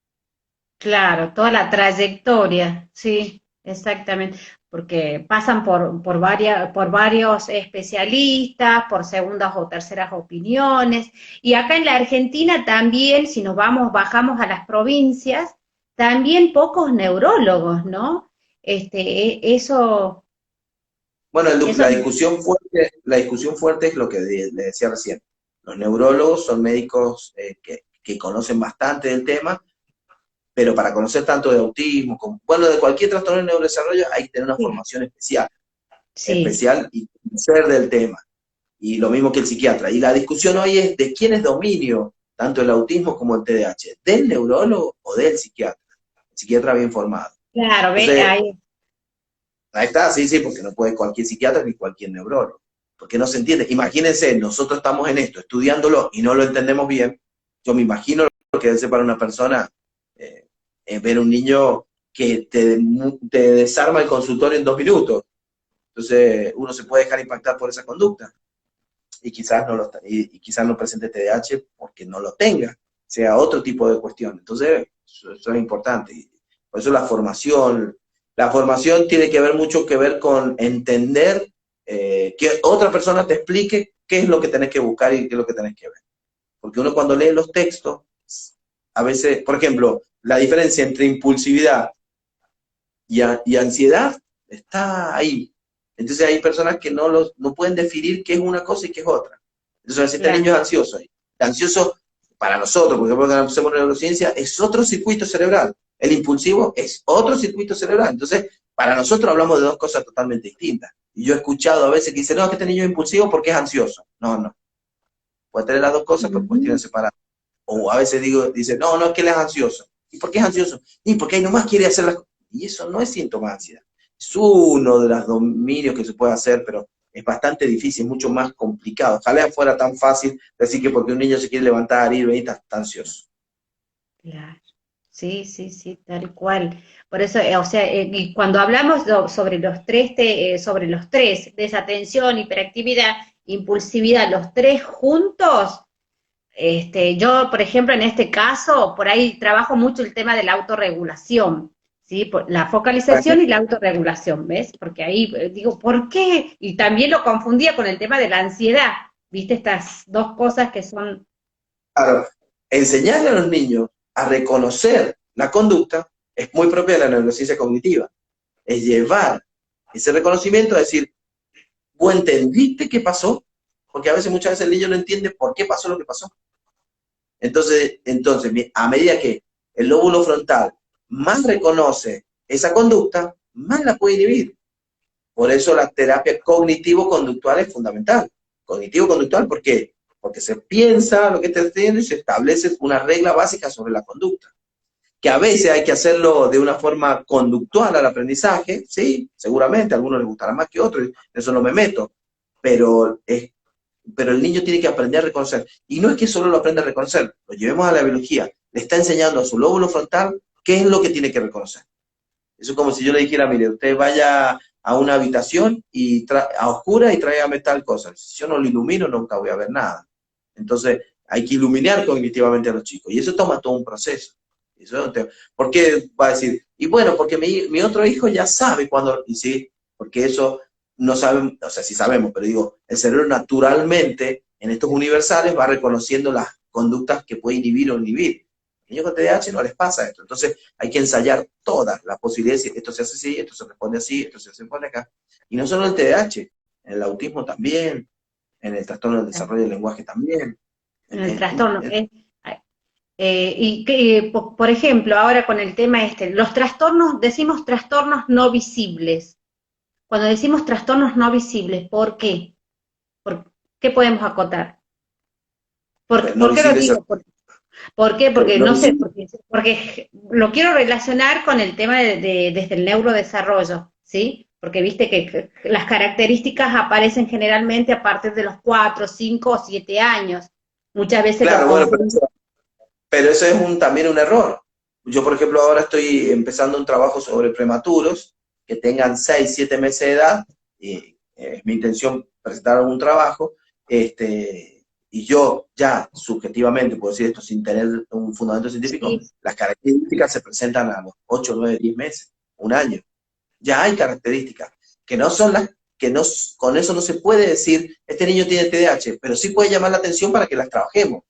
claro, toda la trayectoria, sí, exactamente, porque pasan por varios especialistas, por segundas o terceras opiniones, y acá en la Argentina también, si nos bajamos a las provincias, también pocos neurólogos, ¿no? Eso, Bueno, eso, la discusión fuerte es lo que le decía recién. Los neurólogos son médicos que conocen bastante del tema, pero para conocer tanto de autismo, como, bueno, de cualquier trastorno de neurodesarrollo, hay que tener una sí, formación especial, sí, y conocer del tema. Y lo mismo que el psiquiatra. Y la discusión hoy es de quién es dominio, tanto el autismo como el TDAH, del neurólogo o del psiquiatra. El psiquiatra bien formado. claro, ve, Entonces, ahí, ahí está, sí, sí, porque no puede cualquier psiquiatra ni cualquier neurólogo. Porque no se entiende. Imagínense, nosotros estamos en esto, estudiándolo y no lo entendemos bien. Yo me imagino lo que debe ser para una persona eh, ver un niño que te desarma el consultorio en 2 minutos. Entonces, uno se puede dejar impactar por esa conducta y quizás y quizás no presente TDAH porque no lo tenga, sea otro tipo de cuestión. Entonces, eso es importante. Y por eso la formación tiene que ver mucho que ver con entender que otra persona te explique qué es lo que tenés que buscar y qué es lo que tenés que ver. Porque uno cuando lee los textos, a veces, por ejemplo, la diferencia entre impulsividad y ansiedad está ahí. Entonces hay personas que no pueden definir qué es una cosa y qué es otra. Entonces, si este niño claro, es ansioso, el ansioso para nosotros, por ejemplo, cuando hacemos neurociencia, es otro circuito cerebral. El impulsivo es otro circuito cerebral. Entonces, para nosotros hablamos de dos cosas totalmente distintas. Y yo he escuchado a veces que dicen, no, que este niño es impulsivo porque es ansioso. No, no. Puede tener las dos cosas por ujú, cuestiones separadas. O a veces dicen, no, no es que él es ansioso. ¿Y por qué es ansioso? Y porque ahí nomás quiere hacer las cosas. Y eso no es síntoma de ansiedad. Es uno de los dominios que se puede hacer, pero es bastante difícil, mucho más complicado. Ojalá fuera tan fácil decir que porque un niño se quiere levantar, ir, venir, está ansioso. claro. Sí, sí, sí, tal cual. Por eso, o sea, y cuando hablamos sobre los tres, sobre los tres, desatención, hiperactividad, impulsividad, los tres juntos, yo, por ejemplo, en este caso, por ahí trabajo mucho el tema de la autorregulación, ¿sí? La focalización y la autorregulación, ¿ves? Porque ahí digo, ¿por qué? Y también lo confundía con el tema de la ansiedad, ¿viste? Estas dos cosas que son, Claro, enseñarle a los niños a reconocer la conducta es muy propia de la neurociencia cognitiva. Es llevar ese reconocimiento a decir, ¿vos entendiste qué pasó? Porque a veces, muchas veces el niño no entiende por qué pasó lo que pasó. Entonces, a medida que el lóbulo frontal más reconoce esa conducta, más la puede inhibir. Por eso la terapia cognitivo-conductual es fundamental. Cognitivo-conductual, ¿por qué? Porque se piensa lo que está haciendo y se establece una regla básica sobre la conducta. Que a veces hay que hacerlo de una forma conductual al aprendizaje, sí, seguramente, a algunos les gustará más que a otros, eso no me meto, pero pero el niño tiene que aprender a reconocer. Y no es que solo lo aprenda a reconocer, lo llevemos a la biología. le está enseñando a su lóbulo frontal qué es lo que tiene que reconocer. Eso es como si yo le dijera, mire, usted vaya a una habitación y a oscura y tráigame tal cosa. Si yo no lo ilumino, nunca voy a ver nada. Entonces, hay que iluminar cognitivamente a los chicos. Y eso toma todo un proceso. ¿Por qué va a decir? Y bueno, porque mi otro hijo ya sabe cuando, y sí, porque eso no saben, o sea, sí sabemos, pero digo, el cerebro naturalmente, en estos universales, va reconociendo las conductas que puede inhibir o inhibir. A los niños con TDAH no les pasa esto. Entonces, hay que ensayar todas las posibilidades. Esto se hace así, esto se responde así, esto se responde acá. Y no solo el TDAH, en el autismo también, en el trastorno del desarrollo del lenguaje también. En el trastorno. Y que, por ejemplo, ahora con el tema los trastornos, decimos trastornos no visibles. Cuando decimos trastornos no visibles, ¿por qué? ¿Por qué podemos acotar? No ¿Por qué lo visibles, digo? ¿Por qué? pero Porque no no sé, visibles. porque lo quiero relacionar con el tema desde el neurodesarrollo, ¿sí? Porque viste que las características aparecen generalmente a partir de los 4, 5 o 7 años. Muchas veces lo Claro, bueno, confunden. pero eso es también un error. Yo, por ejemplo, ahora estoy empezando un trabajo sobre prematuros que tengan 6, 7 meses de edad, y es mi intención presentar un trabajo, y yo ya subjetivamente, puedo decir esto sin tener un fundamento científico, Sí, las características se presentan a los 8, 9, 10 meses, un año. Ya hay características que no son las que no, con eso no se puede decir, este niño tiene TDAH, pero sí puede llamar la atención para que las trabajemos.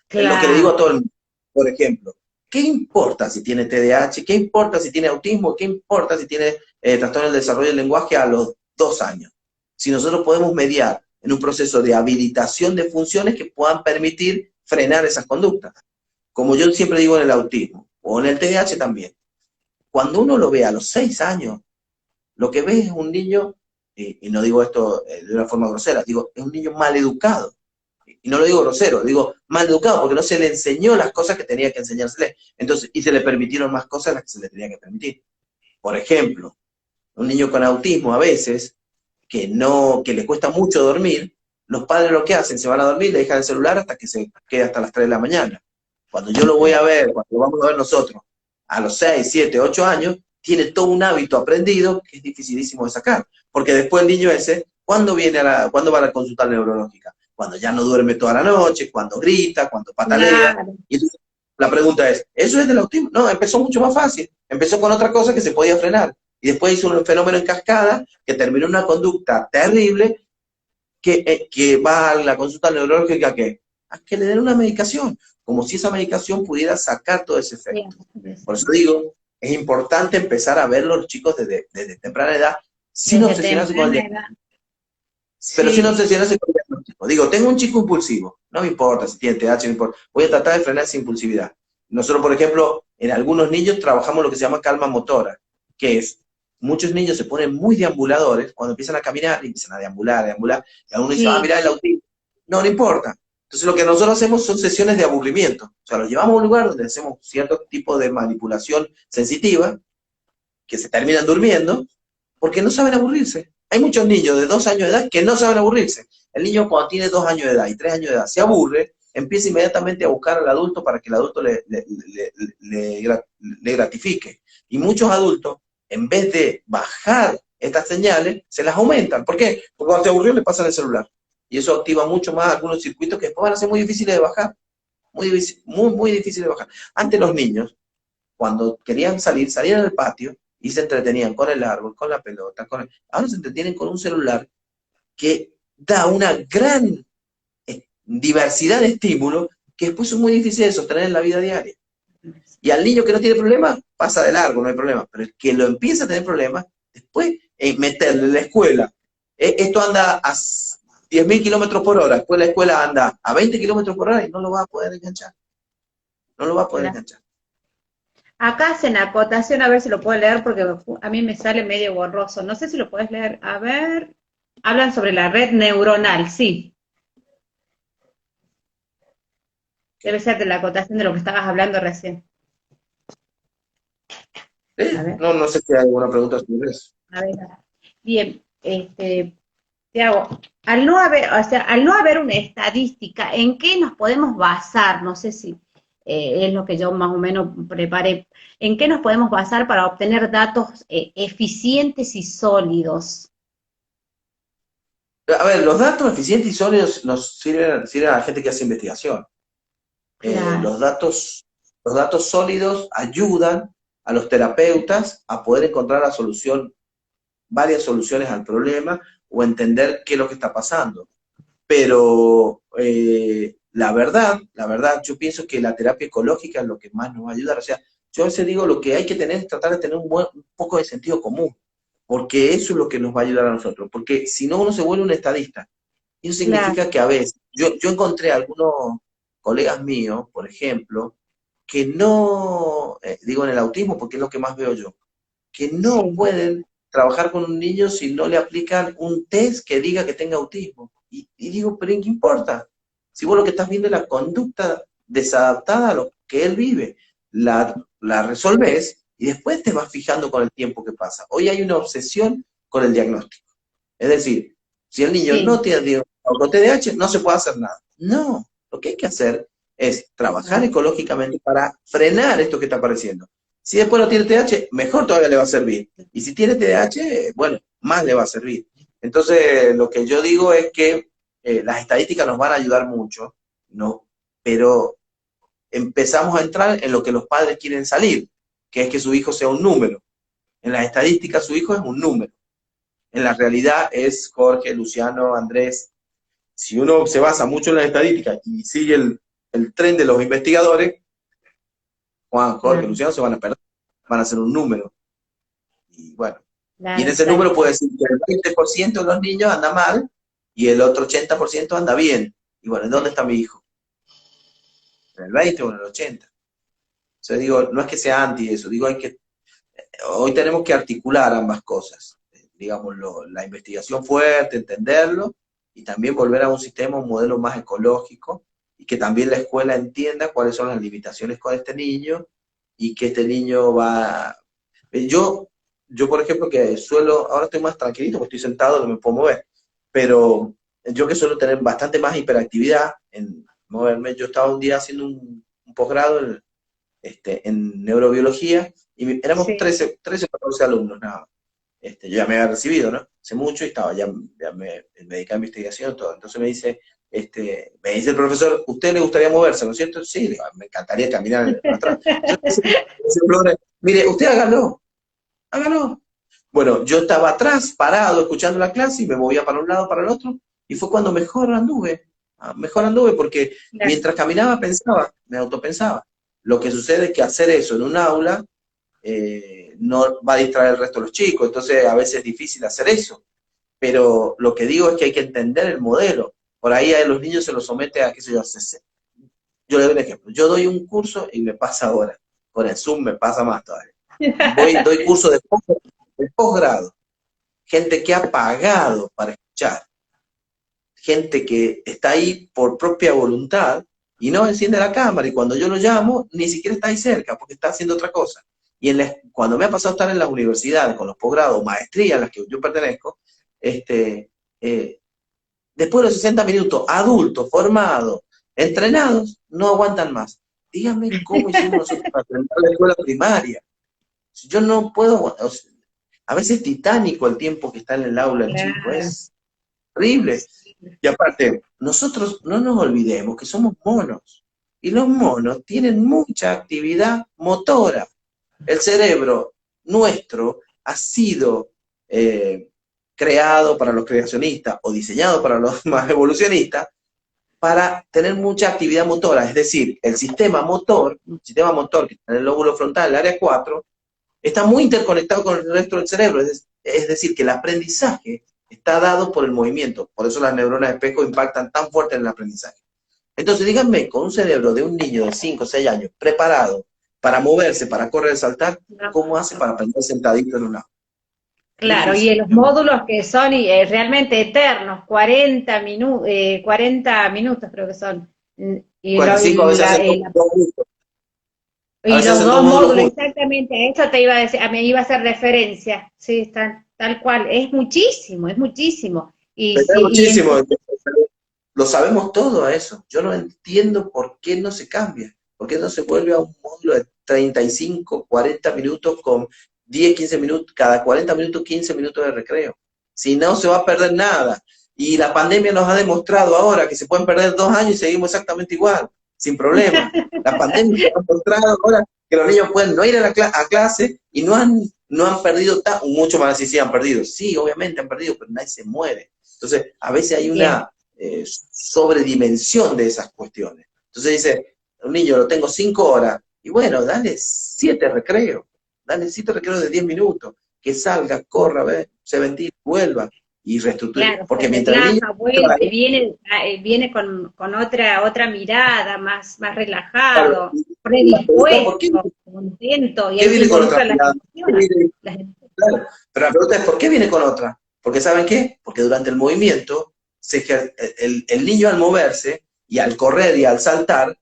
Es lo que le digo a claro, todo el mundo. Por ejemplo, ¿qué importa si tiene TDAH? ¿Qué importa si tiene autismo? ¿Qué importa si tiene trastorno del desarrollo del lenguaje a los 2 años? Si nosotros podemos mediar en un proceso de habilitación de funciones que puedan permitir frenar esas conductas. Como yo siempre digo en el autismo, o en el TDAH también. Cuando uno lo ve a los 6 años, lo que ve es un niño, y no digo esto de una forma grosera, digo, es un niño mal educado. Y no lo digo grosero, digo mal educado, porque no se le enseñó las cosas que tenía que enseñársele. Entonces, y se le permitieron más cosas de las que se le tenía que permitir. Por ejemplo, un niño con autismo a veces, que le cuesta mucho dormir, los padres lo que hacen, se van a dormir, le dejan el celular hasta que se quede hasta las 3 de la mañana. Cuando yo lo voy a ver, cuando lo vamos a ver nosotros, a los 6, 7, 8 años, tiene todo un hábito aprendido que es dificilísimo de sacar. Porque después el niño ese, ¿cuándo va a la consulta neurológica? Cuando ya no duerme toda la noche, cuando grita, cuando patalea. claro, Y entonces, la pregunta es, ¿eso es del autismo? No, empezó mucho más fácil. Empezó con otra cosa que se podía frenar. Y después hizo un fenómeno en cascada que terminó en una conducta terrible que va a la consulta neurológica a que le den una medicación, como si esa medicación pudiera sacar todo ese bien, efecto. Por eso digo, es importante empezar a ver los chicos desde temprana edad, sin desde obsesionarse con el temprana diagnóstico. edad. Pero sin Sí, obsesionarse con el diagnóstico. Digo, tengo un chico impulsivo, no me importa si tiene TDAH, no me importa. Voy a tratar de frenar esa impulsividad. Nosotros, por ejemplo, en algunos niños trabajamos lo que se llama calma motora, que es, muchos niños se ponen muy deambuladores cuando empiezan a caminar y empiezan a deambular, y alguno dice, ah, sí, mira el autismo. No, no importa. Entonces lo que nosotros hacemos son sesiones de aburrimiento. O sea, los llevamos a un lugar donde hacemos cierto tipo de manipulación sensitiva, que se terminan durmiendo, porque no saben aburrirse. Hay muchos niños de 2 años de edad que no saben aburrirse. El niño cuando tiene 2 años de edad y 3 años de edad se aburre, empieza inmediatamente a buscar al adulto para que el adulto le gratifique. Y muchos adultos, en vez de bajar estas señales, se las aumentan. ¿Por qué? Porque cuando se aburrió le pasan el celular. Y eso activa mucho más algunos circuitos que después van a ser muy difíciles de bajar. Muy difíciles de bajar. Antes los niños, cuando querían salir, salían al patio y se entretenían con el árbol, con la pelota, ahora se entretienen con un celular que da una gran diversidad de estímulos que después son muy difíciles de sostener en la vida diaria. Y al niño que no tiene problemas, pasa de largo, no hay problema. Pero el que lo empieza a tener problemas, después meterle en la escuela. Esto anda a 10.000 kilómetros por hora, después la escuela anda a 20 kilómetros por hora y no lo va a poder enganchar. No lo va a poder claro. enganchar. Acá hacen acotación, a ver si lo puedo leer porque a mí me sale medio borroso. No sé si lo puedes leer. A ver. Hablan sobre la red neuronal, sí. Debe ser de la acotación de lo que estabas hablando recién. A ver, No, no sé si hay alguna pregunta sobre eso. a ver. Bien, te hago. Al no haber, o sea, al no haber una estadística, ¿en qué nos podemos basar? No sé si es lo que yo más o menos preparé. ¿En qué nos podemos basar para obtener datos eficientes y sólidos? A ver, los datos eficientes y sólidos nos sirven a la gente que hace investigación. Eh, Claro, los datos, los datos sólidos ayudan a los terapeutas a poder encontrar la solución, varias soluciones al problema o entender qué es lo que está pasando. Pero la verdad, yo pienso que la terapia ecológica es lo que más nos va a ayudar. O sea, yo a veces digo lo que hay que tener es tratar de tener un poco de sentido común, porque eso es lo que nos va a ayudar a nosotros. Porque si no, uno se vuelve un estadista. Y eso claro, significa que a veces, yo encontré algunos colegas míos, por ejemplo, que no, digo en el autismo porque es lo que más veo yo, que no sí, pueden trabajar con un niño si no le aplican un test que diga que tenga autismo. Y digo, pero ¿en qué importa? Si vos lo que estás viendo es la conducta desadaptada a lo que él vive, la resolves y después te vas fijando con el tiempo que pasa. Hoy hay una obsesión con el diagnóstico. Es decir, si el niño no sí, tiene diagnóstico TDAH, no se puede hacer nada. No, lo que hay que hacer es trabajar claro, ecológicamente para frenar esto que está apareciendo. Si después no tiene TDAH, mejor todavía le va a servir. Y si tiene TDAH, bueno, más le va a servir. Entonces, lo que yo digo es que las estadísticas nos van a ayudar mucho, ¿no? Pero empezamos a entrar en lo que los padres quieren salir, que es que su hijo sea un número. En las estadísticas su hijo es un número. En la realidad es Jorge, Luciano, Andrés. Si uno se basa mucho en las estadísticas y sigue el tren de los investigadores, Juan, Jorge, claro, Luciano se van a perder, van a ser un número. Y bueno, y en claro, ese tal número puede cual. decir que el 20% de los niños anda mal y el otro 80% anda bien. Y bueno, ¿en dónde está mi hijo? ¿En el 20 o en el 80? O sea, digo, no es que sea anti eso, digo, hoy tenemos que articular ambas cosas. Digamos, la investigación fuerte, entenderlo, y también volver a un sistema, un modelo más ecológico, y que también la escuela entienda cuáles son las limitaciones con este niño, y que este niño va... Yo, yo por ejemplo, que suelo, ahora estoy más tranquilito porque estoy sentado, no me puedo mover, pero yo que suelo tener bastante más hiperactividad en moverme, yo estaba un día haciendo un posgrado en neurobiología, y éramos Sí. 13 o 14 alumnos nada más. Yo ya me había recibido, ¿no? Hace mucho y estaba, ya me dediqué a investigación y todo. Entonces me dice el profesor, ¿usted le gustaría moverse, no es cierto? Sí, digo, me encantaría caminar para atrás. Entonces, mire, usted hágalo, hágalo. Bueno, yo estaba atrás, parado, escuchando la clase y me movía para un lado, para el otro, y fue cuando mejor anduve porque Claro, mientras caminaba pensaba, me autopensaba. Lo que sucede es que hacer eso en un aula no va a distraer al resto de los chicos, entonces a veces es difícil hacer eso, pero lo que digo es que hay que entender el modelo. Por ahí a los niños se los somete a, qué sé yo, yo le doy un ejemplo, yo doy un curso y me pasa ahora, con el Zoom me pasa más todavía. Doy curso de posgrado, gente que ha pagado para escuchar, gente que está ahí por propia voluntad y no enciende la cámara, y cuando yo lo llamo ni siquiera está ahí cerca porque está haciendo otra cosa. Y cuando me ha pasado estar en las universidades con los posgrados, maestrías a las que yo pertenezco, eh, después de los 60 minutos, adultos, formados, entrenados, no aguantan más. Díganme cómo hicimos nosotros para terminar la escuela primaria. Yo no puedo, o sea, a veces es titánico el tiempo que está en el aula el chico, claro. es horrible. Y aparte, nosotros no nos olvidemos que somos monos, y los monos tienen mucha actividad motora. El cerebro nuestro ha sido eh, creado para los creacionistas o diseñado para los más evolucionistas para tener mucha actividad motora, es decir, el sistema motor que está en el lóbulo frontal, el área 4, está muy interconectado con el resto del cerebro, es decir, que el aprendizaje está dado por el movimiento, por eso las neuronas de espejo impactan tan fuerte en el aprendizaje. Entonces, díganme, con un cerebro de un niño de 5 o 6 años preparado para moverse, para correr, saltar, ¿cómo hace para aprender sentadito en un aula? Claro, y en Difícil, los es muy módulos que son realmente eternos, 40 minutos creo que son. Y, lo- 45, a y veces la- hacen y la- dos juntos, a y veces los hacen dos dos módulos módulos, juntos. exactamente a eso te iba a decir, me iba a hacer referencia. Sí, tal cual. Es muchísimo, es muchísimo. Y Me da sí, muchísimo, lo sabemos todo a eso. Yo no entiendo por qué no se cambia. ¿Por qué no se vuelve a un módulo de 35, 40 minutos con 10, 15 minutos, cada 40 minutos, 15 minutos de recreo? Si no, se va a perder nada. Y la pandemia nos ha demostrado ahora que se pueden perder 2 años y seguimos exactamente igual, sin problema. La pandemia nos ha demostrado ahora que los niños pueden no ir a, a clase y no han perdido mucho más, si sí han perdido. Sí, obviamente han perdido, pero nadie se muere. Entonces, a veces hay una sobredimensión de esas cuestiones. Entonces dice, un niño lo tengo 5 horas, y bueno, dale 7 recreos, dale 7 recreos de 10 minutos, que salga, corra, se ventile, vuelva y reestructure. Claro, Porque se mientras el niño relaja, vuelve, viene con otra mirada, más relajado, ¿por qué? predispuesto, contento, y ¿Qué ahí se viene con otra involucran las mirada? emociones. Claro. Pero la pregunta es, ¿por qué viene con otra? Porque ¿saben qué? Porque durante el movimiento, el niño al moverse y al correr y al saltar,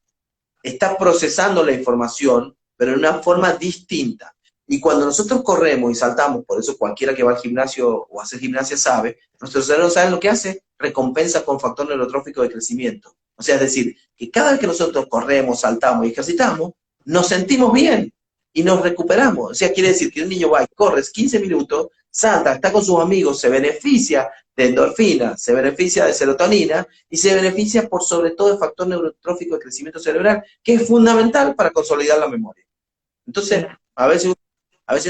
está procesando la información, pero de una forma distinta. Y cuando nosotros corremos y saltamos, por eso cualquiera que va al gimnasio o hace gimnasia sabe, nuestro cerebro sabe lo que hace, recompensa con factor neurotrófico de crecimiento. O sea, es decir, que cada vez que nosotros corremos, saltamos y ejercitamos, nos sentimos bien y nos recuperamos. O sea, quiere decir que un niño va y corre 15 minutos, salta, está con sus amigos, se beneficia de endorfina, se beneficia de serotonina y se beneficia por sobre todo el factor neurotrófico de crecimiento cerebral, que es fundamental para consolidar la memoria. Entonces, a veces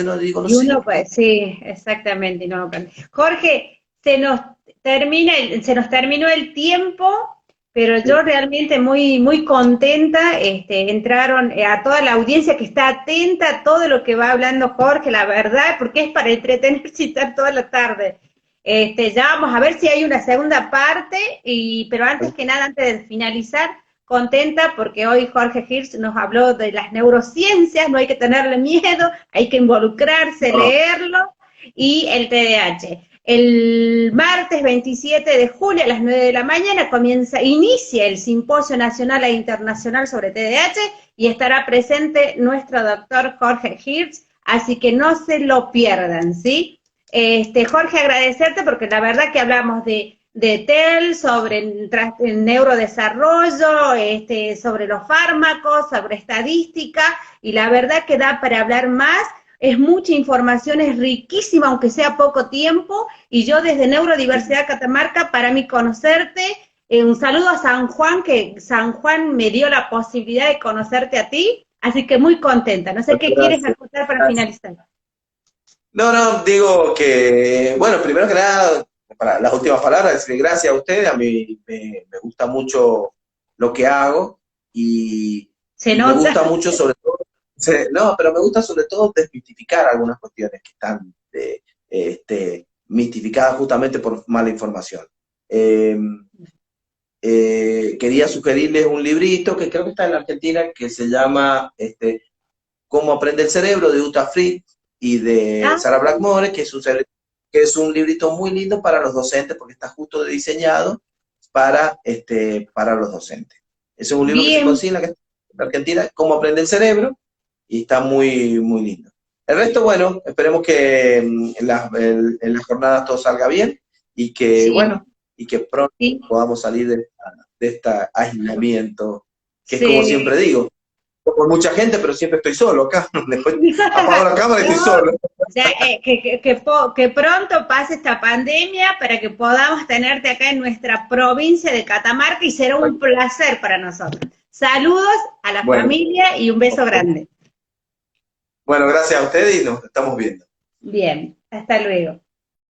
uno digo, no Y sé. uno, pues, sí, exactamente, no. Jorge, se nos terminó el tiempo, pero yo realmente muy contenta. Entraron a toda la audiencia que está atenta a todo lo que va hablando Jorge, la verdad, porque es para entretenerse y estar toda la tarde. Ya vamos a ver si hay una segunda parte, pero antes que nada, antes de finalizar, contenta porque hoy Jorge Hirsch nos habló de las neurociencias, no hay que tenerle miedo, hay que involucrarse, leerlo, y el TDAH. El martes 27 de julio a las 9 de la mañana inicia el Simposio Nacional e Internacional sobre TDAH y estará presente nuestro doctor Jorge Hirsch, así que no se lo pierdan, ¿sí? Jorge, agradecerte porque la verdad que hablamos de TEL, sobre el neurodesarrollo, sobre los fármacos, sobre estadística, y la verdad que da para hablar más. Es mucha información, es riquísima, aunque sea poco tiempo, y yo desde Neurodiversidad Catamarca, para mí conocerte, un saludo a San Juan, que San Juan me dio la posibilidad de conocerte a ti, así que muy contenta. No sé qué quieres acotar para finalizar. No, digo que, bueno, primero que nada, para las últimas palabras, decirle gracias a ustedes, a mí me gusta mucho lo que hago y me gusta mucho sobre todo, pero me gusta sobre todo desmitificar algunas cuestiones que están mistificadas justamente por mala información. Quería sugerirles un librito que creo que está en la Argentina, que se llama Cómo aprende el cerebro, de Uta Free y de Sarah Blackmore, que es un librito muy lindo para los docentes, porque está justo diseñado para los docentes. Ese es un libro que se consigue en la Argentina, Cómo aprende el cerebro, y está muy, muy lindo. El resto, bueno, esperemos que en las jornadas todo salga bien, y que, bueno, y que pronto podamos salir de este aislamiento, que es como siempre digo, con mucha gente, pero siempre estoy solo acá. Después apago la cámara y estoy solo. O sea, que pronto pase esta pandemia para que podamos tenerte acá en nuestra provincia de Catamarca, y será un placer para nosotros. Saludos a la familia y un beso grande. Bueno, gracias a ustedes y nos estamos viendo. Bien, hasta luego.